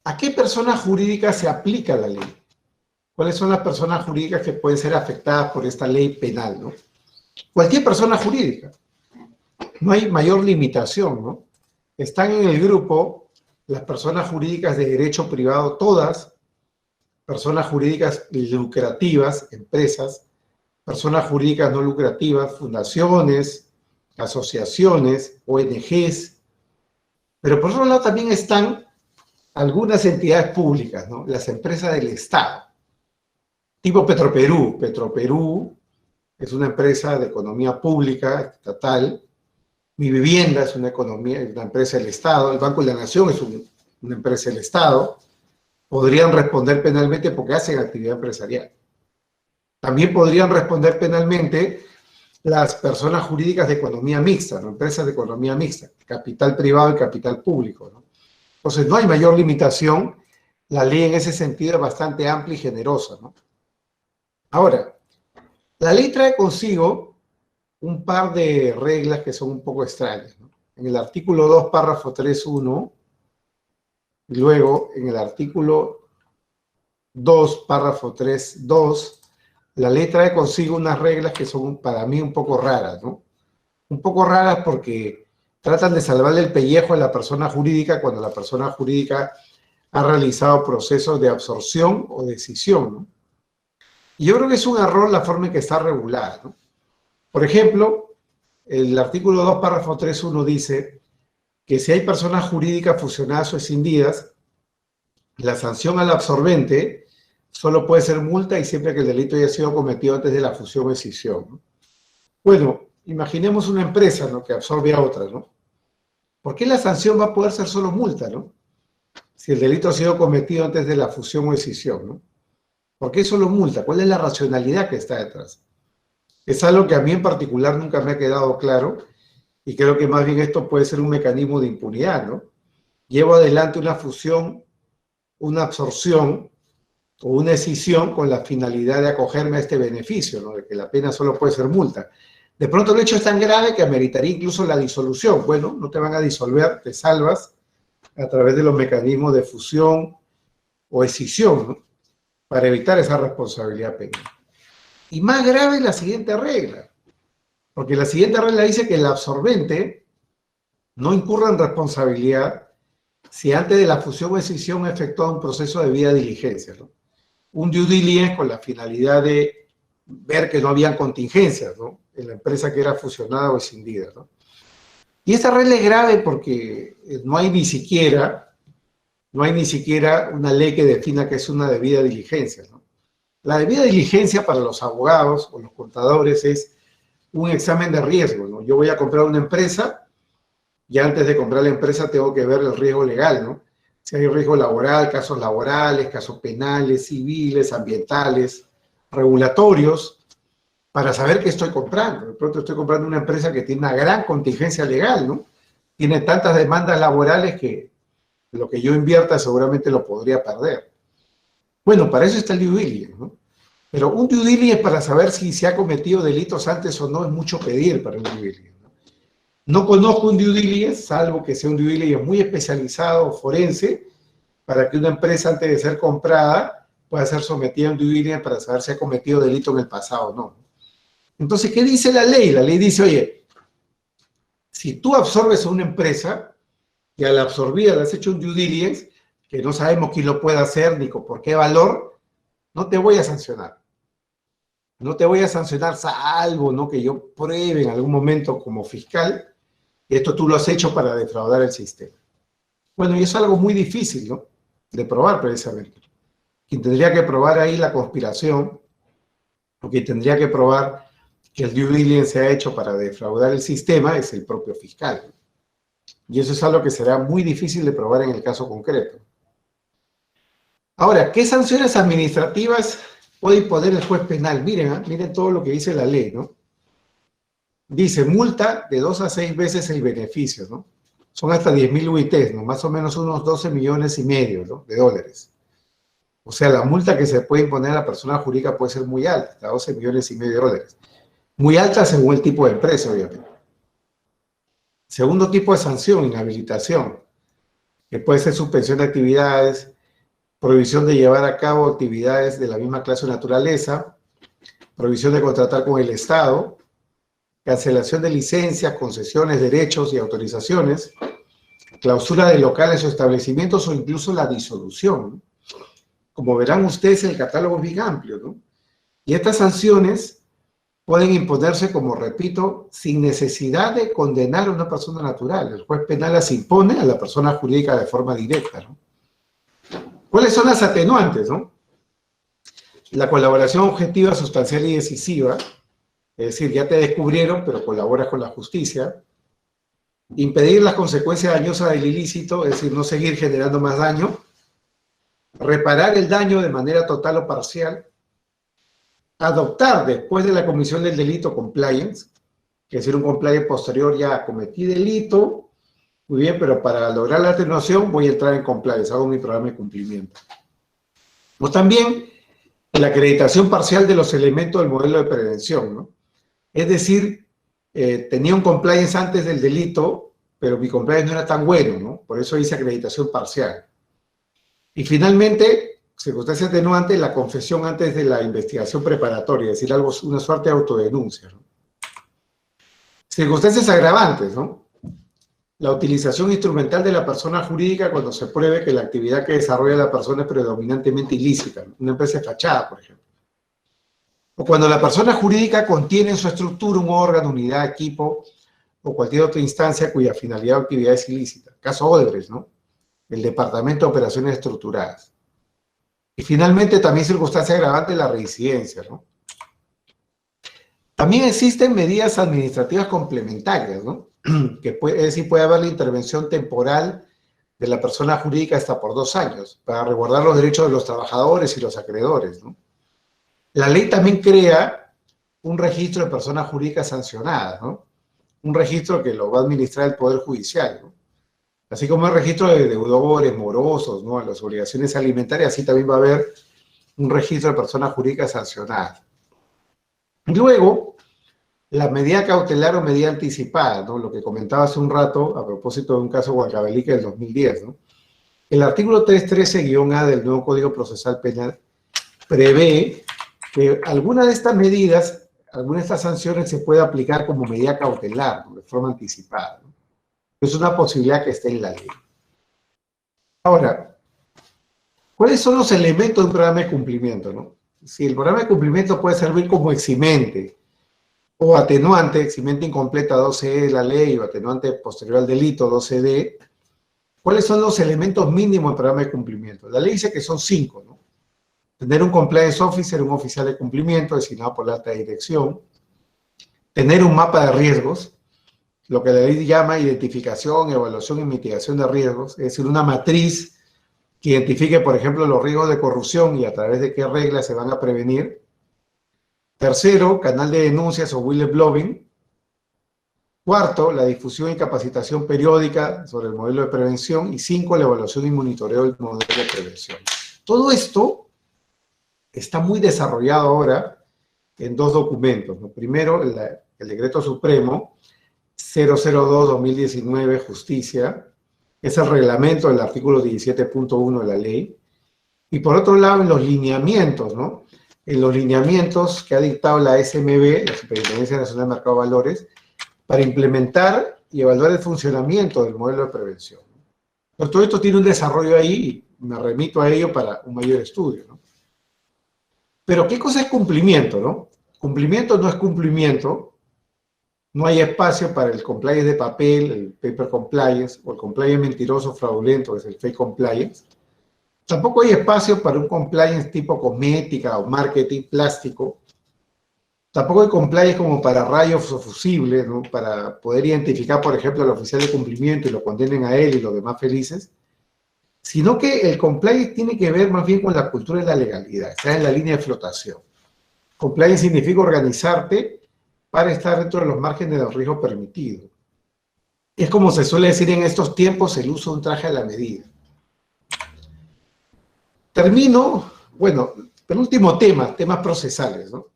S1: ¿a qué personas jurídicas se aplica la ley? ¿Cuáles son las personas jurídicas que pueden ser afectadas por esta ley penal, ¿no? Cualquier persona jurídica. No hay mayor limitación, ¿no? Están en el grupo las personas jurídicas de derecho privado, todas, personas jurídicas lucrativas, empresas, personas jurídicas no lucrativas, fundaciones, asociaciones, ONGs, pero por otro lado también están algunas entidades públicas, ¿no? Las empresas del Estado, tipo Petroperú. Petroperú es una empresa de economía pública, estatal. Mi Vivienda es una empresa del Estado. El Banco de la Nación es una empresa del Estado. Podrían responder penalmente porque hacen actividad empresarial. También podrían responder penalmente las personas jurídicas de economía mixta, ¿no? Empresas de economía mixta, capital privado y capital público, ¿no? Entonces, no hay mayor limitación. La ley en ese sentido es bastante amplia y generosa, ¿no? Ahora, la ley trae consigo un par de reglas que son un poco extrañas, ¿no? En el artículo 2, párrafo 3.1, y luego en el artículo 2, párrafo 3.2, la ley trae consigo unas reglas que son para mí un poco raras, ¿no? Un poco raras porque tratan de salvarle el pellejo a la persona jurídica cuando la persona jurídica ha realizado procesos de absorción o decisión, ¿no? Y yo creo que es un error la forma en que está regulada, ¿no? Por ejemplo, el artículo 2, párrafo 3.1 dice que si hay personas jurídicas fusionadas o escindidas, la sanción al absorbente solo puede ser multa y siempre que el delito haya sido cometido antes de la fusión o escisión, ¿no? Bueno, imaginemos una empresa, ¿no?, que absorbe a otra, ¿no? ¿Por qué la sanción va a poder ser solo multa, ¿no? Si el delito ha sido cometido antes de la fusión o escisión, ¿no? ¿Por qué solo multa? ¿Cuál es la racionalidad que está detrás? Es algo que a mí en particular nunca me ha quedado claro y creo que más bien esto puede ser un mecanismo de impunidad, ¿no? Llevo adelante una fusión, una absorción o una escisión con la finalidad de acogerme a este beneficio, ¿no?, de que la pena solo puede ser multa. De pronto el hecho es tan grave que ameritaría incluso la disolución. Bueno, no te van a disolver, te salvas a través de los mecanismos de fusión o escisión, ¿no?, para evitar esa responsabilidad penal. Y más grave es la siguiente regla, porque la siguiente regla dice que el absorbente no incurra en responsabilidad si antes de la fusión o escisión ha efectuado un proceso de debida diligencia, ¿no? Un due diligence con la finalidad de ver que no habían contingencias, ¿no?, en la empresa que era fusionada o escindida, ¿no? Y esta regla es grave porque no hay ni siquiera una ley que defina que es una debida diligencia, ¿no? La debida diligencia para los abogados o los contadores es un examen de riesgo, ¿no? Yo voy a comprar una empresa y antes de comprar la empresa tengo que ver el riesgo legal, ¿no? Si hay riesgo laboral, casos penales, civiles, ambientales, regulatorios, para saber qué estoy comprando. De pronto estoy comprando una empresa que tiene una gran contingencia legal, ¿no? Tiene tantas demandas laborales que lo que yo invierta seguramente lo podría perder. Bueno, para eso está el due diligence, ¿no? Pero un due diligence para saber si se ha cometido delitos antes o no es mucho pedir para un due diligence, ¿no? No conozco un due diligence, salvo que sea un due diligence muy especializado, forense, para que una empresa antes de ser comprada pueda ser sometida a un due diligence para saber si ha cometido delito en el pasado o no. Entonces, ¿qué dice la ley? La ley dice, oye, si tú absorbes a una empresa y al absorber le has hecho un due diligence, que no sabemos quién lo puede hacer ni por qué valor, no te voy a sancionar. No te voy a sancionar salvo, ¿no?, que yo pruebe en algún momento como fiscal que esto tú lo has hecho para defraudar el sistema. Bueno, y es algo muy difícil, ¿no?, de probar precisamente. Quien tendría que probar ahí la conspiración, o quien tendría que probar que el due diligence se ha hecho para defraudar el sistema es el propio fiscal. Y eso es algo que será muy difícil de probar en el caso concreto. Ahora, ¿qué sanciones administrativas puede imponer el juez penal? Miren, miren todo lo que dice la ley, ¿no? Dice, multa de 2 a 6 veces el beneficio, ¿no? Son hasta 10.000 UITs, ¿no? Más o menos unos 12,5 millones, ¿no?, de dólares. O sea, la multa que se puede imponer a la persona jurídica puede ser muy alta, hasta 12,5 millones de dólares. Muy alta según el tipo de empresa, obviamente. Segundo tipo de sanción, inhabilitación, que puede ser suspensión de actividades, prohibición de llevar a cabo actividades de la misma clase o naturaleza, prohibición de contratar con el Estado, cancelación de licencias, concesiones, derechos y autorizaciones, clausura de locales o establecimientos o incluso la disolución. Como verán ustedes, el catálogo es bien amplio, ¿no? Y estas sanciones pueden imponerse, como repito, sin necesidad de condenar a una persona natural. El juez penal las impone a la persona jurídica de forma directa, ¿no? ¿Cuáles son las atenuantes, no? La colaboración objetiva, sustancial y decisiva, es decir, ya te descubrieron, pero colaboras con la justicia. Impedir las consecuencias dañosas del ilícito, es decir, no seguir generando más daño. Reparar el daño de manera total o parcial. Adoptar, después de la comisión del delito, compliance, es decir, un compliance posterior, ya cometí delito, muy bien, pero para lograr la atenuación voy a entrar en compliance, hago mi programa de cumplimiento. O también la acreditación parcial de los elementos del modelo de prevención, ¿no? Es decir, tenía un compliance antes del delito, pero mi compliance no era tan bueno, ¿no? Por eso hice acreditación parcial. Y finalmente, circunstancia atenuante, la confesión antes de la investigación preparatoria, es decir, algo, una suerte de autodenuncia, ¿no? Circunstancias agravantes, ¿no? La utilización instrumental de la persona jurídica cuando se pruebe que la actividad que desarrolla la persona es predominantemente ilícita, ¿no? Una empresa de fachada, por ejemplo. O cuando la persona jurídica contiene en su estructura un órgano, unidad, equipo o cualquier otra instancia cuya finalidad o actividad es ilícita. Caso Odebrecht, ¿no? El Departamento de Operaciones Estructuradas. Y finalmente también circunstancia agravante la reincidencia, ¿no? También existen medidas administrativas complementarias, ¿no? Que es decir, puede haber la intervención temporal de la persona jurídica hasta por 2 años, para resguardar los derechos de los trabajadores y los acreedores, ¿no? La ley también crea un registro de personas jurídicas sancionadas, ¿no? Un registro que lo va a administrar el Poder Judicial, ¿no? Así como el registro de deudores, morosos, ¿no? Las obligaciones alimentarias, así también va a haber un registro de personas jurídicas sancionadas. Y luego, la medida cautelar o medida anticipada, ¿no? Lo que comentaba hace un rato a propósito de un caso Huancavelica del 2010, ¿no? El artículo 313-A del nuevo Código Procesal Penal prevé que alguna de estas medidas, alguna de estas sanciones se puede aplicar como medida cautelar, ¿no? De forma anticipada, ¿no? Es una posibilidad que esté en la ley. Ahora, ¿cuáles son los elementos de un programa de cumplimiento, no? Si el programa de cumplimiento puede servir como eximente o atenuante, eximente incompleta 12E de la ley o atenuante posterior al delito 12D, ¿cuáles son los elementos mínimos del programa de cumplimiento? La ley dice que son 5, ¿no? Tener un compliance officer, un oficial de cumplimiento designado por la alta dirección, tener un mapa de riesgos, lo que la ley llama identificación, evaluación y mitigación de riesgos, es decir, una matriz que identifique, por ejemplo, los riesgos de corrupción y a través de qué reglas se van a prevenir. Tercero, canal de denuncias o whistleblowing. Cuarto, la difusión y capacitación periódica sobre el modelo de prevención. Y 5, la evaluación y monitoreo del modelo de prevención. Todo esto está muy desarrollado ahora en 2 documentos, ¿no? Primero, el Decreto Supremo 002-2019, Justicia, es el reglamento del artículo 17.1 de la ley. Y por otro lado, en los lineamientos, ¿no? En los lineamientos que ha dictado la SMV, la Superintendencia Nacional de Mercado de Valores, para implementar y evaluar el funcionamiento del modelo de prevención. Pero todo esto tiene un desarrollo ahí y me remito a ello para un mayor estudio, ¿no? Pero, ¿qué cosa es cumplimiento, no? Cumplimiento no es cumplimiento. No hay espacio para el compliance de papel, el paper compliance, o el compliance mentiroso, fraudulento, que es el fake compliance. Tampoco hay espacio para un compliance tipo cosmética o marketing plástico. Tampoco hay compliance como para rayos o fusibles, ¿no? Para poder identificar, por ejemplo, al oficial de cumplimiento y lo condenen a él y los demás felices. Sino que el compliance tiene que ver más bien con la cultura de la legalidad, está en la línea de flotación. Compliance significa organizarte para estar dentro de los márgenes del riesgo permitido. Es como se suele decir en estos tiempos, el uso de un traje a la medida. Termino, bueno, penúltimo tema, temas procesales, ¿no?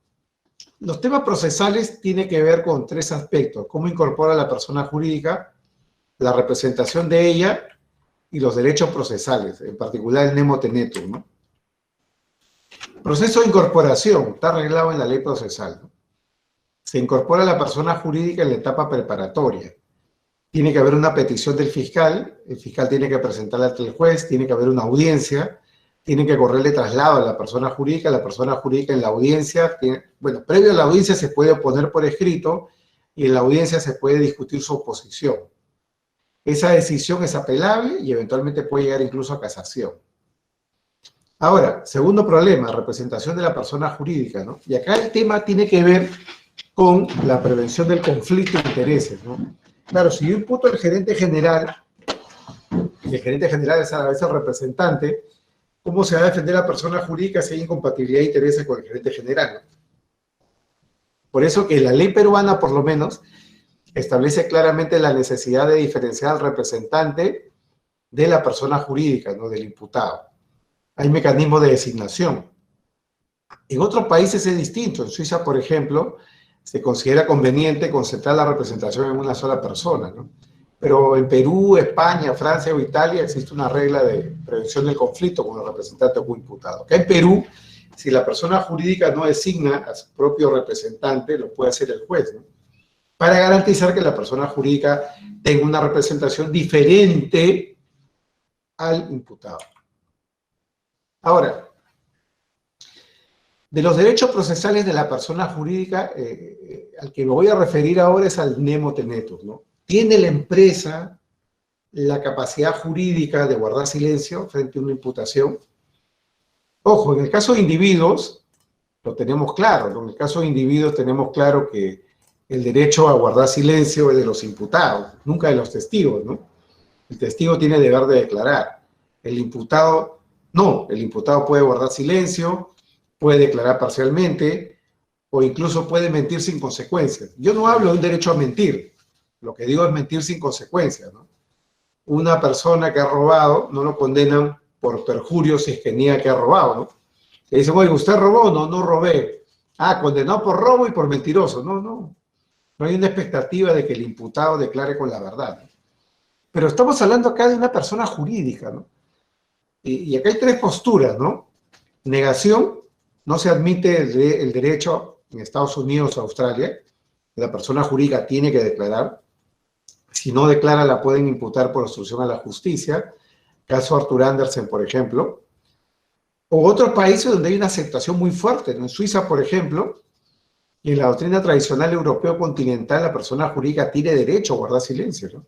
S1: Los temas procesales tienen que ver con 3 aspectos: cómo incorpora a la persona jurídica, la representación de ella y los derechos procesales, en particular el nemo tenetum, ¿no? Proceso de incorporación, está arreglado en la ley procesal, ¿no? Se incorpora a la persona jurídica en la etapa preparatoria. Tiene que haber una petición del fiscal, el fiscal tiene que presentarla ante el juez, tiene que haber una audiencia, tiene que correrle traslado a la persona jurídica en la audiencia, bueno, previo a la audiencia se puede oponer por escrito y en la audiencia se puede discutir su oposición. Esa decisión es apelable y eventualmente puede llegar incluso a casación. Ahora, segundo problema, representación de la persona jurídica, ¿no? Y acá el tema tiene que ver con la prevención del conflicto de intereses, ¿no? Claro, si yo imputo al gerente general, y el gerente general es a la vez el representante, ¿cómo se va a defender la persona jurídica si hay incompatibilidad de intereses con el gerente general, ¿no? Por eso que la ley peruana, por lo menos, establece claramente la necesidad de diferenciar al representante de la persona jurídica, ¿no? Del imputado. Hay mecanismos de designación. En otros países es distinto. En Suiza, por ejemplo, se considera conveniente concentrar la representación en una sola persona, ¿no? Pero en Perú, España, Francia o Italia existe una regla de prevención del conflicto con el representante o imputado. Acá en Perú, si la persona jurídica no designa a su propio representante, lo puede hacer el juez, ¿no? Para garantizar que la persona jurídica tenga una representación diferente al imputado. Ahora, de los derechos procesales de la persona jurídica, al que me voy a referir ahora es al nemo tenetum, ¿no? ¿Tiene la empresa la capacidad jurídica de guardar silencio frente a una imputación? Ojo, en el caso de individuos, lo tenemos claro, ¿no? En el caso de individuos tenemos claro que el derecho a guardar silencio es de los imputados, nunca de los testigos, ¿no? El testigo tiene el deber de declarar. El imputado, no, el imputado puede guardar silencio, puede declarar parcialmente o incluso puede mentir sin consecuencias. Yo no hablo de un derecho a mentir, lo que digo es mentir sin consecuencias, ¿no? Una persona que ha robado no lo condenan por perjurio si es que niega que ha robado, ¿no? Le dicen, oye, ¿usted robó? No, no robé. Ah, condenado por robo y por mentiroso. No, no. No hay una expectativa de que el imputado declare con la verdad, ¿no? Pero estamos hablando acá de una persona jurídica, ¿no? Y acá hay tres posturas, ¿no? Negación, no se admite el derecho en Estados Unidos o Australia. La persona jurídica tiene que declarar. Si no declara, la pueden imputar por obstrucción a la justicia. Caso Arthur Andersen, por ejemplo. O otros países donde hay una aceptación muy fuerte, ¿no? En Suiza, por ejemplo, y en la doctrina tradicional europeo continental, la persona jurídica tiene derecho a guardar silencio, ¿no?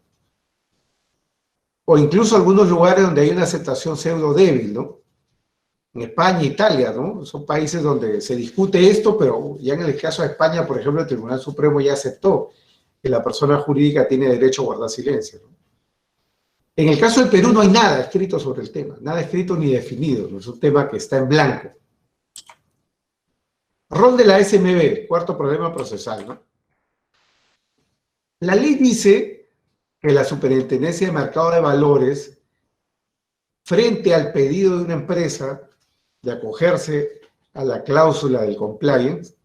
S1: O incluso algunos lugares donde hay una aceptación pseudo débil, ¿no? En España, Italia, ¿no? Son países donde se discute esto, pero ya en el caso de España, por ejemplo, el Tribunal Supremo ya aceptó que la persona jurídica tiene derecho a guardar silencio, ¿no? En el caso del Perú no hay nada escrito sobre el tema, nada escrito ni definido, ¿no? Es un tema que está en blanco. Rol de la SMB, cuarto problema procesal, ¿no? La ley dice que la Superintendencia de Mercado de Valores, frente al pedido de una empresa de acogerse a la cláusula del compliance,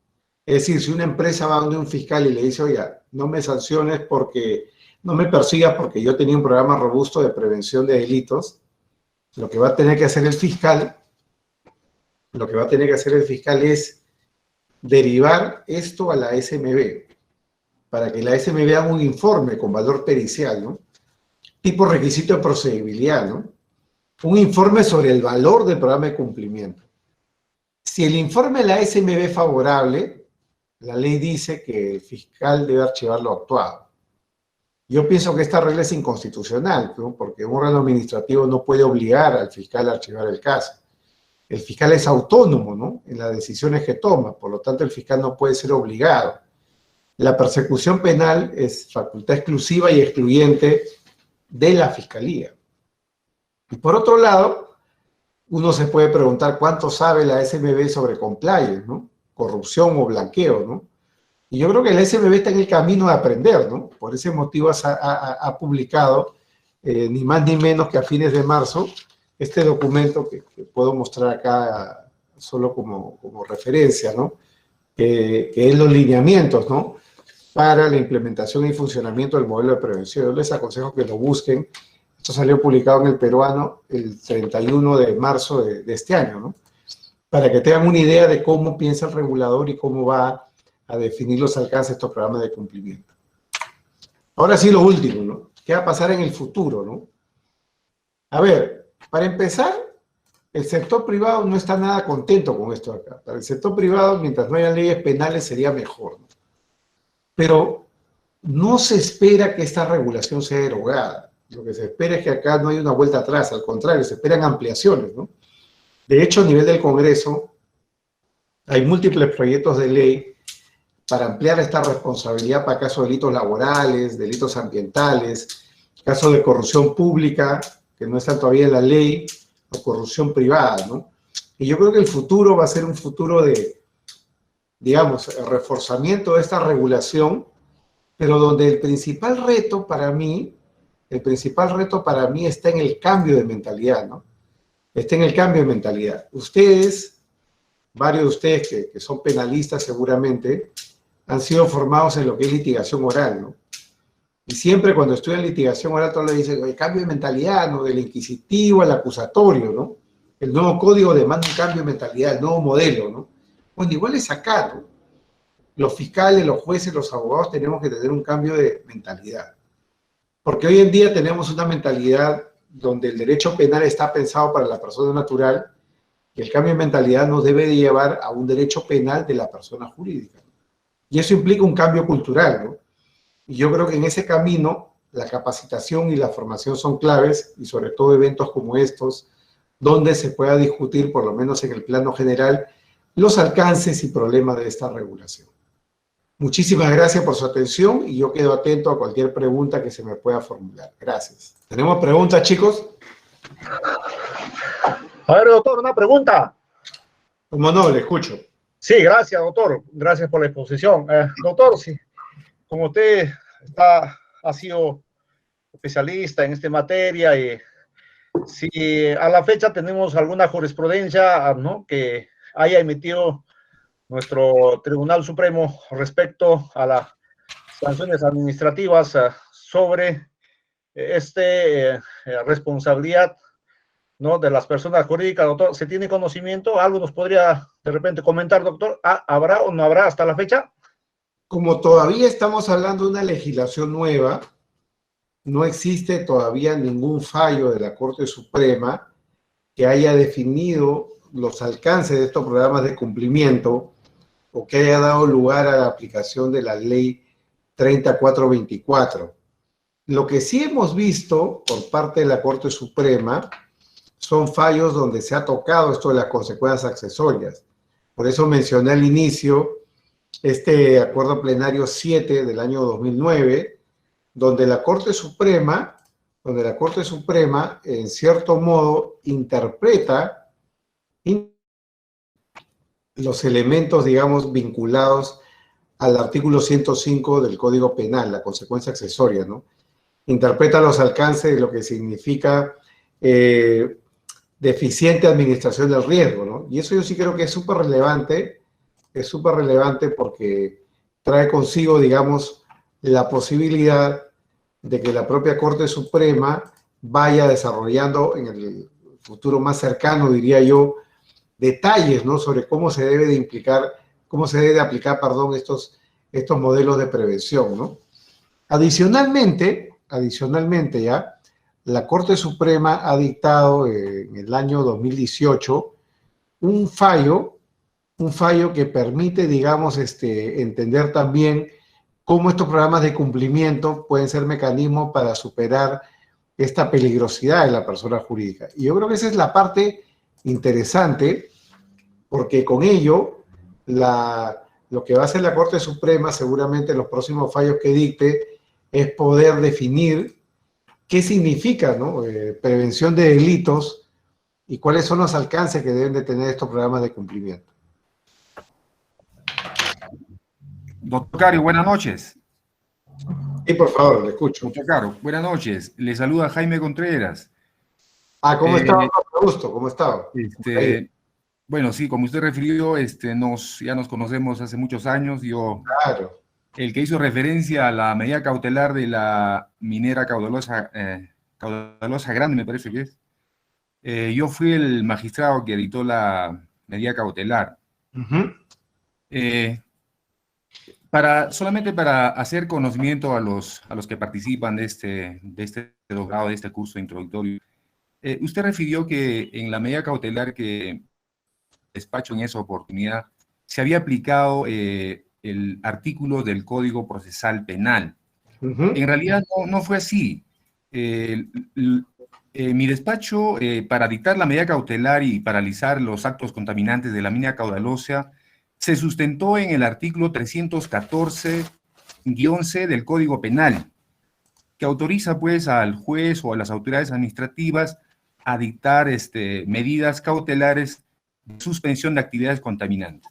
S1: es decir, si una empresa va donde un fiscal y le dice, oiga, no me sanciones porque, no me persigas porque yo tenía un programa robusto de prevención de delitos, lo que va a tener que hacer el fiscal, es derivar esto a la SMB, para que la SMB haga un informe con valor pericial, ¿no? Tipo requisito de procedibilidad, ¿no? Un informe sobre el valor del programa de cumplimiento. Si el informe de la SMB es favorable, la ley dice que el fiscal debe archivar lo actuado. Yo pienso que esta regla es inconstitucional, ¿no? Porque un órgano administrativo no puede obligar al fiscal a archivar el caso. El fiscal es autónomo, ¿no? En las decisiones que toma, por lo tanto el fiscal no puede ser obligado. La persecución penal es facultad exclusiva y excluyente de la fiscalía. Y por otro lado, uno se puede preguntar cuánto sabe la SMB sobre compliance, ¿no? Corrupción o blanqueo, ¿no? Y yo creo que la SMB está en el camino de aprender, ¿no? Por ese motivo ha publicado, ni más ni menos que a fines de marzo, este documento que puedo mostrar acá solo como referencia, ¿no? Que es los lineamientos, ¿no? Para la implementación y funcionamiento del modelo de prevención. Yo les aconsejo que lo busquen. Esto salió publicado en El Peruano el 31 de marzo de este año, ¿no? Para que tengan una idea de cómo piensa el regulador y cómo va a definir los alcances de estos programas de cumplimiento. Ahora sí, lo último, ¿no? ¿Qué va a pasar en el futuro, no? A ver, para empezar, el sector privado no está nada contento con esto acá. Para el sector privado, mientras no haya leyes penales, sería mejor, ¿no? Pero no se espera que esta regulación sea derogada. Lo que se espera es que acá no haya una vuelta atrás, al contrario, se esperan ampliaciones, ¿no? De hecho, a nivel del Congreso, hay múltiples proyectos de ley para ampliar esta responsabilidad para casos de delitos laborales, delitos ambientales, casos de corrupción pública, que no están todavía en la ley, o corrupción privada, ¿no? Y yo creo que el futuro va a ser un futuro de, digamos, el reforzamiento de esta regulación, pero donde el principal reto para mí está en el cambio de mentalidad, ¿no? Está en el cambio de mentalidad. Ustedes, varios de ustedes que son penalistas seguramente, han sido formados en lo que es litigación oral, ¿no? Y siempre cuando estudian litigación oral, todos le dicen, el cambio de mentalidad, ¿no? Del inquisitivo al acusatorio, ¿no? El nuevo código demanda un cambio de mentalidad, el nuevo modelo, ¿no? Bueno, igual es acá, ¿no? Los fiscales, los jueces, los abogados tenemos que tener un cambio de mentalidad. Porque hoy en día tenemos una mentalidad donde el derecho penal está pensado para la persona natural y el cambio de mentalidad nos debe de llevar a un derecho penal de la persona jurídica. Y eso implica un cambio cultural, ¿no? Y yo creo que en ese camino la capacitación y la formación son claves, y sobre todo eventos como estos, donde se pueda discutir, por lo menos en el plano general, los alcances y problemas de esta regulación. Muchísimas gracias por su atención y yo quedo atento a cualquier pregunta que se me pueda formular. Gracias. ¿Tenemos preguntas, chicos?
S3: A ver, doctor, una pregunta.
S1: Como no, le escucho.
S3: Sí, gracias, doctor. Gracias por la exposición. Doctor, sí, como usted ha sido especialista en esta materia y si a la fecha tenemos alguna jurisprudencia, ¿no?, que haya emitido nuestro Tribunal Supremo respecto a las sanciones administrativas sobre responsabilidad, ¿no?, de las personas jurídicas, doctor. ¿Se tiene conocimiento? ¿Algo nos podría de repente comentar, doctor? ¿Habrá o no habrá hasta la fecha?
S1: Como todavía estamos hablando de una legislación nueva, no existe todavía ningún fallo de la Corte Suprema que haya definido los alcances de estos programas de cumplimiento o que haya dado lugar a la aplicación de la ley 3424. Lo que sí hemos visto por parte de la Corte Suprema son fallos donde se ha tocado esto de las consecuencias accesorias. Por eso mencioné al inicio este acuerdo plenario 7 del año 2009, donde la Corte Suprema, en cierto modo, interpreta los elementos, digamos, vinculados al artículo 105 del Código Penal, la consecuencia accesoria, ¿no? Interpreta los alcances de lo que significa deficiente administración del riesgo, ¿no? Y eso yo sí creo que es súper relevante porque trae consigo, digamos, la posibilidad de que la propia Corte Suprema vaya desarrollando en el futuro más cercano, diría yo, detalles, ¿no?, sobre cómo se debe de implicar, cómo se debe de aplicar, perdón, estos modelos de prevención, ¿no? Adicionalmente ya, la Corte Suprema ha dictado en el año 2018 un fallo que permite, digamos, entender también cómo estos programas de cumplimiento pueden ser mecanismos para superar esta peligrosidad de la persona jurídica. Y yo creo que esa es la parte interesante, porque con ello, lo que va a hacer la Corte Suprema, seguramente en los próximos fallos que dicte, es poder definir qué significa, ¿no?, prevención de delitos y cuáles son los alcances que deben de tener estos programas de cumplimiento.
S4: Doctor Caro, buenas noches.
S1: Sí, por favor, le escucho.
S4: Doctor Caro, buenas noches. Le saluda Jaime Contreras.
S1: ¿Cómo está? Con gusto, ¿cómo está?
S4: Bueno, sí, como usted refirió, ya nos conocemos hace muchos años.
S1: Claro.
S4: El que hizo referencia a la medida cautelar de la minera Caudalosa Grande, me parece que es. Yo fui el magistrado que dictó la medida cautelar. Solamente para hacer conocimiento a los que participan de este doctorado, de este curso introductorio, usted refirió que en la medida cautelar que despacho en esa oportunidad se había aplicado el artículo del Código Procesal Penal. En realidad no fue así. Mi despacho, para dictar la medida cautelar y paralizar los actos contaminantes de la mina caudalosa, se sustentó en el artículo 314-11 del Código Penal, que autoriza pues al juez o a las autoridades administrativas a dictar medidas cautelares de suspensión de actividades contaminantes.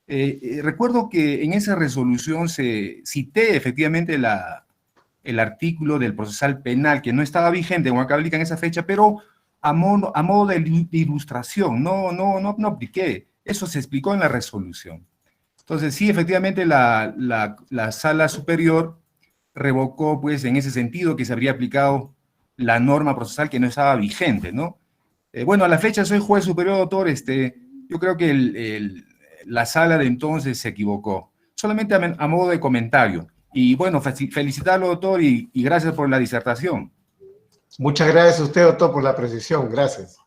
S4: Recuerdo que en esa resolución se cité efectivamente el artículo del procesal penal, que no estaba vigente o aplica en esa fecha, pero a modo de ilustración, no apliqué. Eso se explicó en la resolución. Entonces, sí, efectivamente, la Sala Superior revocó, pues, en ese sentido, que se habría aplicado la norma procesal que no estaba vigente, ¿no? Bueno, a la fecha soy juez superior, doctor. Yo creo que la sala de entonces se equivocó. Solamente a modo de comentario. Y, bueno, felicitarlo, doctor, y gracias por la disertación.
S1: Muchas gracias a usted, doctor, por la precisión. Gracias.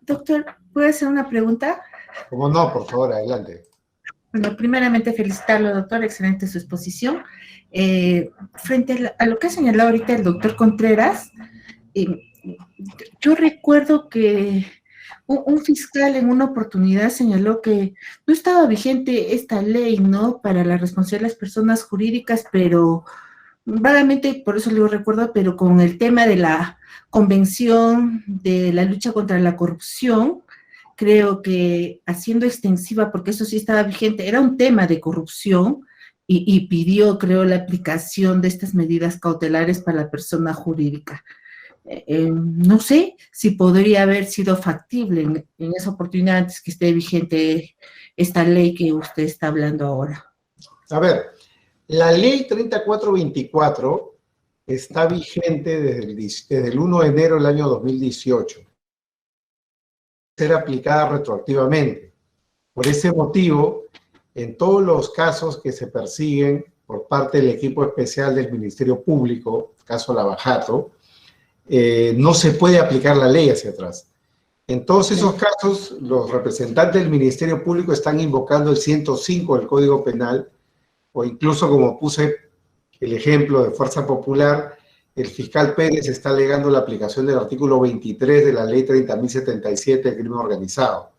S5: Doctor, ¿puedo hacer una pregunta?
S1: ¿Cómo no? Por favor, adelante.
S5: Bueno, primeramente felicitarlo, doctor, excelente su exposición. Frente a lo que ha señalado ahorita el doctor Contreras, yo recuerdo que un fiscal en una oportunidad señaló que no estaba vigente esta ley, ¿no?, para la responsabilidad de las personas jurídicas, pero vagamente, por eso lo recuerdo, pero con el tema de la Convención de la lucha contra la corrupción, creo que haciendo extensiva, porque eso sí estaba vigente, era un tema de corrupción, y pidió, creo, la aplicación de estas medidas cautelares para la persona jurídica. No sé si podría haber sido factible en esa oportunidad antes que esté vigente esta ley que usted está hablando ahora.
S1: A ver, la ley 3424 está vigente desde el 1 de enero del año 2018. Ser aplicada retroactivamente. Por ese motivo, en todos los casos que se persiguen por parte del equipo especial del Ministerio Público, caso Lavajato, no se puede aplicar la ley hacia atrás. En todos esos casos, los representantes del Ministerio Público están invocando el 105 del Código Penal, o incluso, como puse el ejemplo de Fuerza Popular, el fiscal Pérez está alegando la aplicación del artículo 23 de la ley 30.077 del crimen organizado.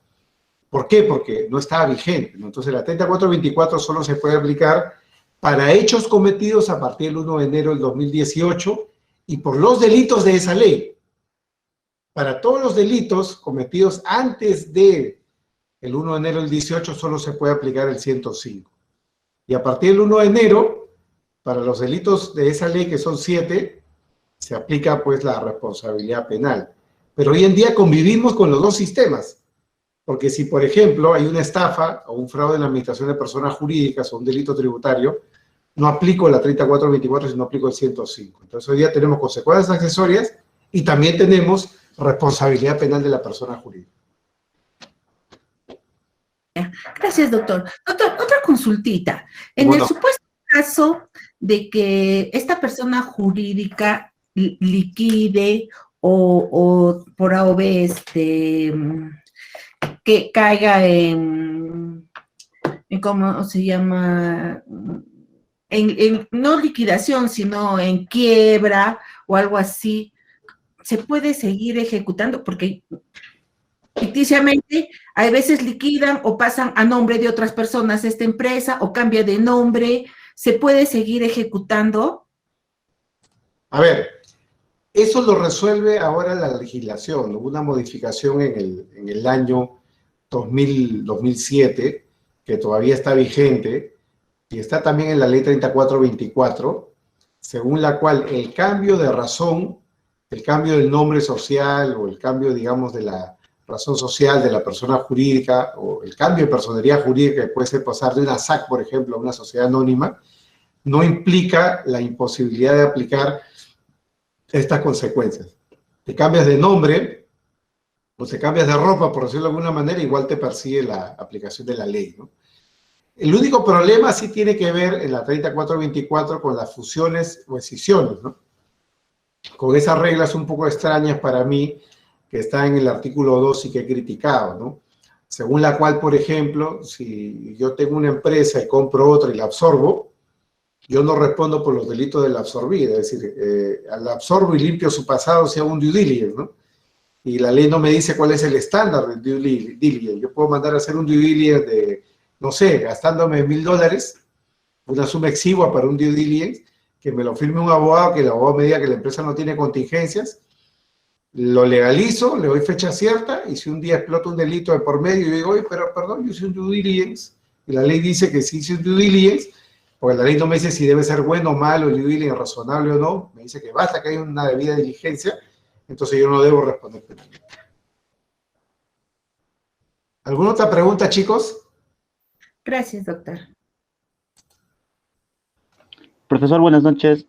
S1: ¿Por qué? Porque no estaba vigente, ¿no? Entonces la 3424 solo se puede aplicar para hechos cometidos a partir del 1 de enero del 2018 y por los delitos de esa ley. Para todos los delitos cometidos antes de el 1 de enero del 18 solo se puede aplicar el 105. Y a partir del 1 de enero, para los delitos de esa ley, que son 7, se aplica pues la responsabilidad penal. Pero hoy en día convivimos con los dos sistemas. Porque si, por ejemplo, hay una estafa o un fraude en la administración de personas jurídicas o un delito tributario, no aplico la 3424, sino aplico el 105. Entonces hoy día tenemos consecuencias accesorias y también tenemos responsabilidad penal de la persona jurídica.
S5: Gracias, doctor. Doctor, otra consultita. En el supuesto caso de que esta persona jurídica liquide o por A o B, que caiga en ¿cómo se llama? No liquidación, sino en quiebra o algo así, ¿se puede seguir ejecutando? Porque ficticiamente hay veces liquidan o pasan a nombre de otras personas esta empresa o cambia de nombre, ¿se puede seguir ejecutando?
S1: A ver, eso lo resuelve ahora la legislación. Hubo una modificación en el año 2007, que todavía está vigente, y está también en la ley 3424, según la cual el cambio de razón, el cambio del nombre social o el cambio, digamos, de la razón social de la persona jurídica o el cambio de personería jurídica que puede ser pasar de una SAC, por ejemplo, a una sociedad anónima, no implica la imposibilidad de aplicar estas consecuencias. Te cambias de nombre o te cambias de ropa, por decirlo de alguna manera, igual te persigue la aplicación de la ley, ¿no? El único problema sí tiene que ver en la 3424 con las fusiones o escisiones, ¿no? Con esas reglas un poco extrañas para mí, que está en el artículo 2 y que he criticado, ¿no? Según la cual, por ejemplo, si yo tengo una empresa y compro otra y la absorbo, yo no respondo por los delitos de la absorbida, es decir, la absorbo y limpio su pasado si hago un due diligence, ¿no? Y la ley no me dice cuál es el estándar del due diligence. Yo puedo mandar a hacer un due diligence de, no sé, gastándome $1.000, una suma exigua para un due diligence, que me lo firme un abogado, que el abogado me diga que la empresa no tiene contingencias, lo legalizo, le doy fecha cierta, y si un día explota un delito de por medio, yo digo, oye, pero perdón, yo hice un due diligence, y la ley dice que sí hice un due diligence, porque la ley no me dice si debe ser bueno o malo, el due diligence razonable o no, me dice que basta que haya una debida diligencia, entonces yo no debo responder penalmente. ¿Alguna otra pregunta, chicos?
S5: Gracias, doctor.
S6: Profesor, buenas noches.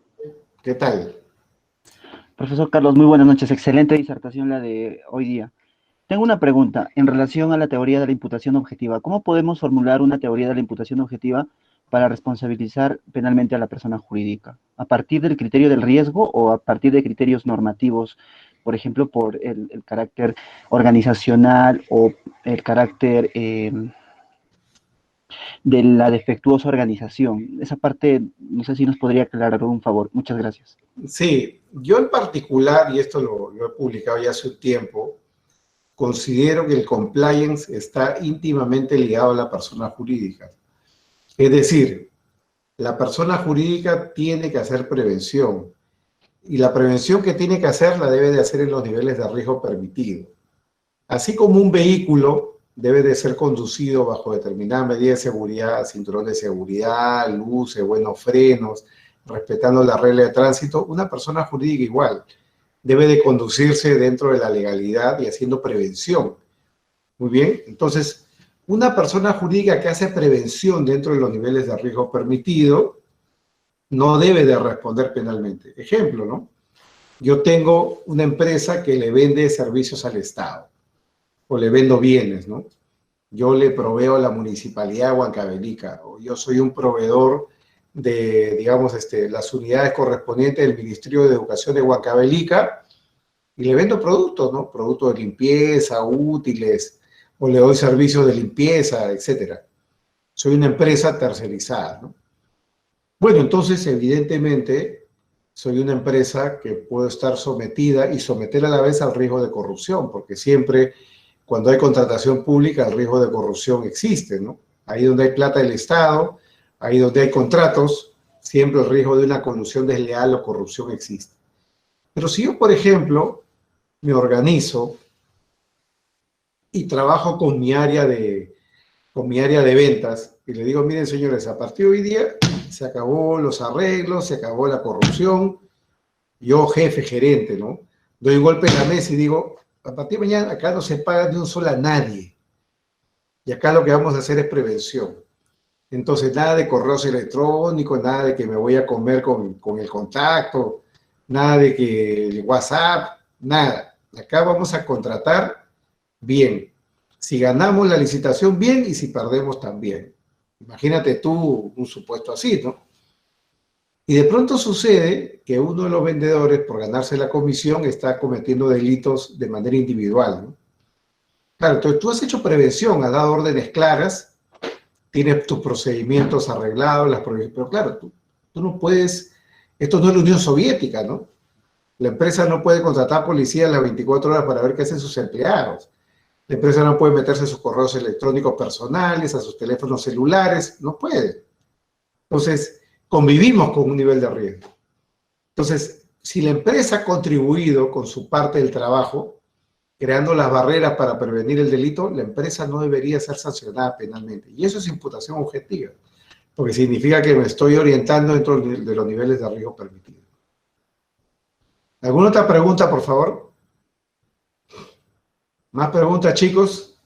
S1: ¿Qué tal?
S6: Profesor Carlos, muy buenas noches. Excelente disertación la de hoy día. Tengo una pregunta en relación a la teoría de la imputación objetiva. ¿Cómo podemos formular una teoría de la imputación objetiva para responsabilizar penalmente a la persona jurídica? ¿A partir del criterio del riesgo o a partir de criterios normativos? Por ejemplo, por el carácter organizacional o el carácter de la defectuosa organización. Esa parte, no sé si nos podría aclarar un favor. Muchas gracias.
S1: Sí, yo en particular, y esto lo he publicado ya hace un tiempo, considero que el compliance está íntimamente ligado a la persona jurídica. Es decir, la persona jurídica tiene que hacer prevención, y la prevención que tiene que hacer la debe de hacer en los niveles de riesgo permitido. Así como un vehículo debe de ser conducido bajo determinada medida de seguridad, cinturón de seguridad, luces, buenos frenos, respetando la regla de tránsito, una persona jurídica igual debe de conducirse dentro de la legalidad y haciendo prevención. Muy bien, entonces, una persona jurídica que hace prevención dentro de los niveles de riesgo permitido no debe de responder penalmente. Ejemplo, ¿no? Yo tengo una empresa que le vende servicios al Estado, o le vendo bienes, ¿no? Yo le proveo a la Municipalidad de Huancavelica, o yo soy un proveedor de, digamos, las unidades correspondientes del Ministerio de Educación de Huancavelica, y le vendo productos, ¿no? Productos de limpieza, útiles, o le doy servicios de limpieza, etcétera. Soy una empresa tercerizada, ¿no? Bueno, entonces, evidentemente, soy una empresa que puedo estar sometida y someter a la vez al riesgo de corrupción, porque siempre, cuando hay contratación pública, el riesgo de corrupción existe, ¿no? Ahí donde hay plata del Estado, ahí donde hay contratos, siempre el riesgo de una colusión desleal o corrupción existe. Pero si yo, por ejemplo, me organizo y trabajo con mi área de ventas y le digo, miren señores, a partir de hoy día se acabó los arreglos, se acabó la corrupción, yo jefe, gerente, ¿no? Doy un golpe en la mesa y digo, a partir de mañana acá no se paga ni un solo a nadie. Y acá lo que vamos a hacer es prevención. Entonces, nada de correos electrónicos, nada de que me voy a comer con el contacto, nada de que el WhatsApp, nada. Acá vamos a contratar bien. Si ganamos la licitación, bien, y si perdemos, también. Imagínate tú un supuesto así, ¿no? Y de pronto sucede que uno de los vendedores, por ganarse la comisión, está cometiendo delitos de manera individual, ¿no? Claro, entonces tú has hecho prevención, has dado órdenes claras, tienes tus procedimientos arreglados, pero claro, tú no puedes, esto no es la Unión Soviética, ¿no? La empresa no puede contratar policías las 24 horas para ver qué hacen sus empleados. La empresa no puede meterse a sus correos electrónicos personales, a sus teléfonos celulares, no puede. Entonces, convivimos con un nivel de riesgo. Entonces, si la empresa ha contribuido con su parte del trabajo, creando las barreras para prevenir el delito, la empresa no debería ser sancionada penalmente. Y eso es imputación objetiva, porque significa que me estoy orientando dentro de los niveles de riesgo permitidos. ¿Alguna otra pregunta, por favor? ¿Más preguntas, chicos?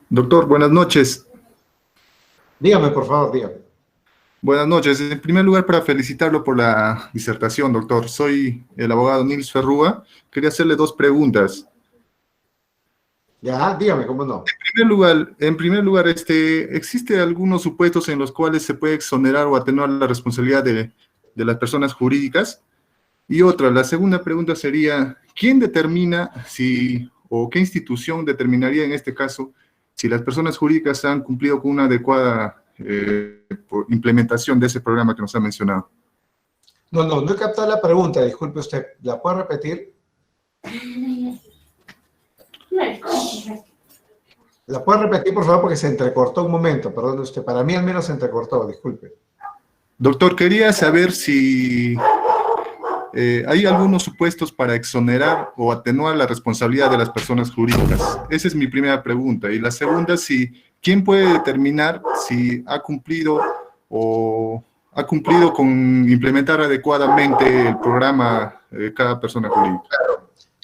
S4: Doctor, buenas noches.
S1: Dígame, por favor, dígame.
S4: Buenas noches. En primer lugar, para felicitarlo por la disertación, doctor. Soy el abogado Nils Ferrúa. Quería hacerle dos preguntas.
S1: Ya, dígame, ¿cómo no?
S4: En primer lugar, ¿existe algunos supuestos en los cuales se puede exonerar o atenuar la responsabilidad de las personas jurídicas? Y otra, la segunda pregunta sería, ¿quién determina o qué institución determinaría en este caso si las personas jurídicas han cumplido con una adecuada implementación de ese programa que nos ha mencionado?
S1: No he captado la pregunta, disculpe usted. ¿La puede repetir? ¿La puede repetir, por favor, porque se entrecortó un momento? Perdón usted, para mí al menos se entrecortó, disculpe.
S4: Doctor, quería saber si hay algunos supuestos para exonerar o atenuar la responsabilidad de las personas jurídicas. Esa es mi primera pregunta. Y la segunda, ¿quién puede determinar si ha cumplido con implementar adecuadamente el programa de cada persona jurídica?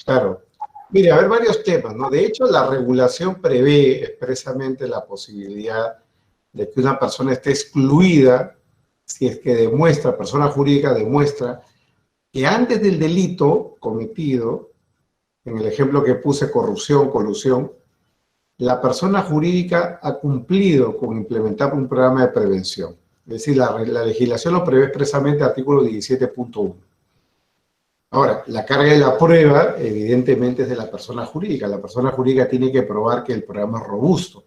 S1: Claro. Mire, a ver, varios temas, ¿no? De hecho, la regulación prevé expresamente la posibilidad de que una persona esté excluida si es que persona jurídica demuestra que antes del delito cometido, en el ejemplo que puse, corrupción, colusión, la persona jurídica ha cumplido con implementar un programa de prevención. Es decir, la legislación lo prevé expresamente, artículo 17.1. Ahora, la carga de la prueba, evidentemente, es de la persona jurídica. La persona jurídica tiene que probar que el programa es robusto,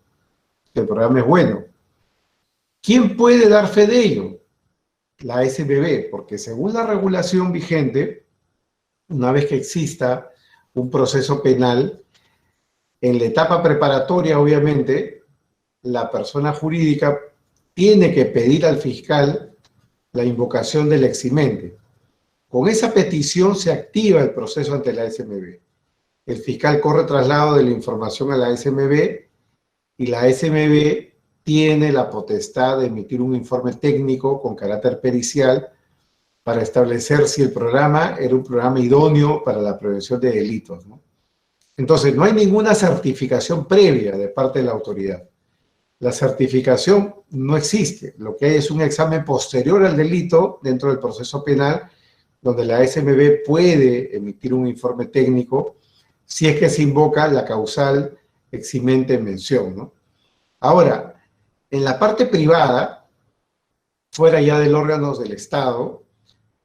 S1: que el programa es bueno. ¿Quién puede dar fe de ello? La ASBB, porque según la regulación vigente, una vez que exista un proceso penal, en la etapa preparatoria, obviamente, la persona jurídica tiene que pedir al fiscal la invocación del eximente. Con esa petición se activa el proceso ante la SMB. El fiscal corre traslado de la información a la SMB y la SMB tiene la potestad de emitir un informe técnico con carácter pericial para establecer si el programa era un programa idóneo para la prevención de delitos, ¿no? Entonces, no hay ninguna certificación previa de parte de la autoridad. La certificación no existe. Lo que hay es un examen posterior al delito dentro del proceso penal, donde la SMB puede emitir un informe técnico si es que se invoca la causal eximente en mención, ¿no? Ahora, en la parte privada, fuera ya del órgano del Estado,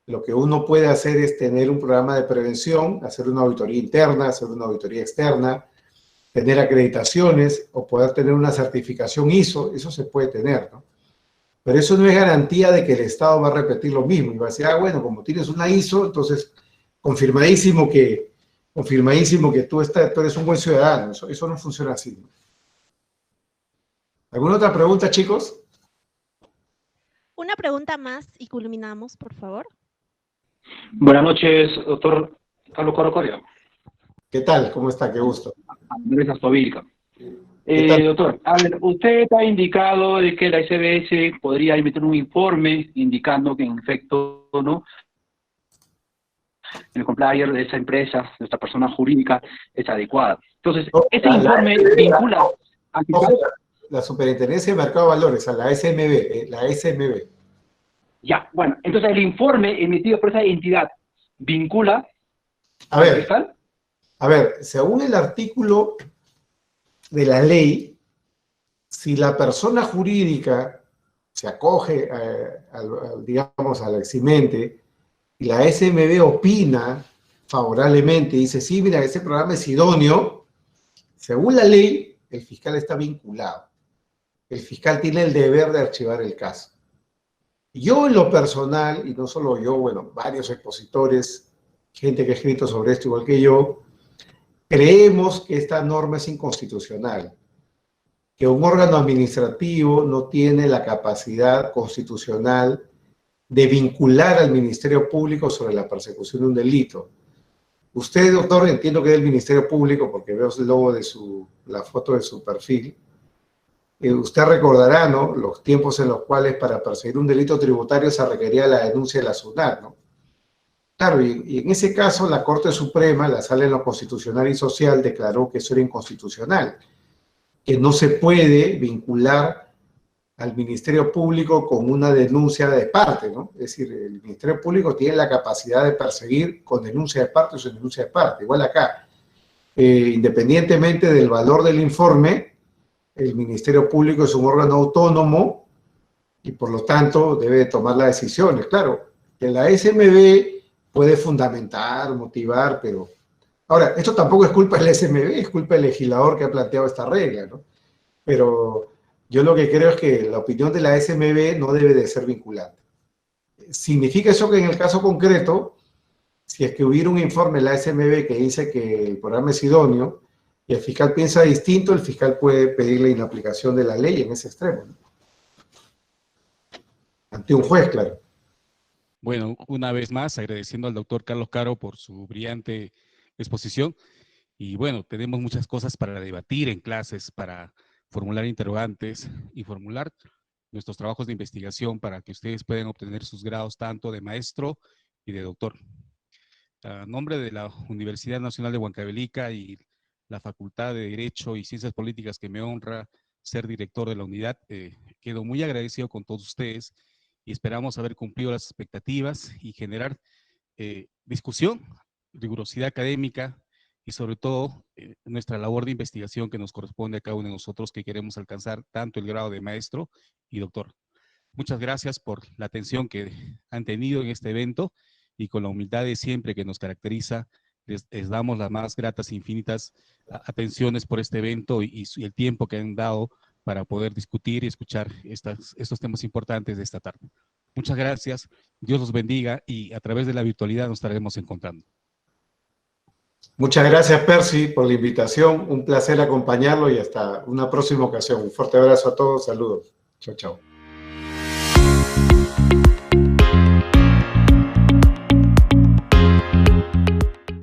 S1: lo que uno puede hacer es tener un programa de prevención, hacer una auditoría interna, hacer una auditoría externa, tener acreditaciones o poder tener una certificación ISO, eso se puede tener, ¿no? Pero eso no es garantía de que el Estado va a repetir lo mismo y va a decir, ah, bueno, como tienes una ISO, entonces confirmadísimo que tú eres un buen ciudadano. Eso no funciona así, ¿no? ¿Alguna otra pregunta, chicos?
S7: Una pregunta más y culminamos, por favor.
S8: Buenas noches, doctor Carlos Caro Coria.
S1: ¿Qué tal? ¿Cómo está? Qué gusto.
S8: Andrés Astovilca.
S1: ¿Qué tal?
S8: Doctor, a ver, usted ha indicado de que la SBS podría emitir un informe indicando que en efecto, ¿no?, el complier de esa empresa, de esta persona jurídica, es adecuada. Entonces, ese informe vincula al fiscal.
S1: La Superintendencia de Mercado de Valores, a la SMB, la SMB.
S8: Ya, bueno, entonces el informe emitido por esa entidad vincula
S1: A
S8: al
S1: ver,
S8: fiscal.
S1: según el artículo de la ley, si la persona jurídica se acoge, digamos, al eximente y la SMB opina favorablemente y dice, sí, mira, ese programa es idóneo, según la ley, el fiscal está vinculado. El fiscal tiene el deber de archivar el caso. Yo en lo personal, y no solo yo, bueno, varios expositores, gente que ha escrito sobre esto igual que yo, creemos que esta norma es inconstitucional, que un órgano administrativo no tiene la capacidad constitucional de vincular al Ministerio Público sobre la persecución de un delito. Usted, doctor, entiendo que es del Ministerio Público porque veo el logo de la foto de su perfil. Usted recordará, ¿no?, los tiempos en los cuales para perseguir un delito tributario se requería la denuncia de la SUNAT, ¿no? Claro, y en ese caso la Corte Suprema, la Sala en lo Constitucional y Social, declaró que eso era inconstitucional, que no se puede vincular al Ministerio Público con una denuncia de parte, ¿no? Es decir, el Ministerio Público tiene la capacidad de perseguir con denuncia de parte o sin denuncia de parte. Igual acá, independientemente del valor del informe, el Ministerio Público es un órgano autónomo y por lo tanto debe tomar las decisiones. Claro, que la SMB puede fundamentar, motivar, pero... Ahora, esto tampoco es culpa del SMB, es culpa del legislador que ha planteado esta regla, ¿no? Pero yo lo que creo es que la opinión de la SMB no debe de ser vinculante. ¿Significa eso que en el caso concreto, si es que hubiera un informe de la SMB que dice que el programa es idóneo, y el fiscal piensa distinto, el fiscal puede pedir la inaplicación de la ley en ese extremo, ¿no? Ante un juez, claro.
S9: Bueno, una vez más, agradeciendo al doctor Carlos Caro por su brillante exposición. Y bueno, tenemos muchas cosas para debatir en clases, para formular interrogantes y formular nuestros trabajos de investigación para que ustedes puedan obtener sus grados tanto de maestro y de doctor. A nombre de la Universidad Nacional de Huancavelica y la Facultad de Derecho y Ciencias Políticas que me honra ser director de la unidad, quedo muy agradecido con todos ustedes y esperamos haber cumplido las expectativas y generar discusión, rigurosidad académica y sobre todo nuestra labor de investigación que nos corresponde a cada uno de nosotros que queremos alcanzar tanto el grado de maestro y doctor. Muchas gracias por la atención que han tenido en este evento y con la humildad de siempre que nos caracteriza, les damos las más gratas e infinitas atenciones por este evento y el tiempo que han dado para poder discutir y escuchar estos temas importantes de esta tarde. Muchas gracias, Dios los bendiga y a través de la virtualidad nos estaremos encontrando.
S1: Muchas gracias, Percy, por la invitación. Un placer acompañarlo y hasta una próxima ocasión. Un fuerte abrazo a todos. Saludos. Chao, chao.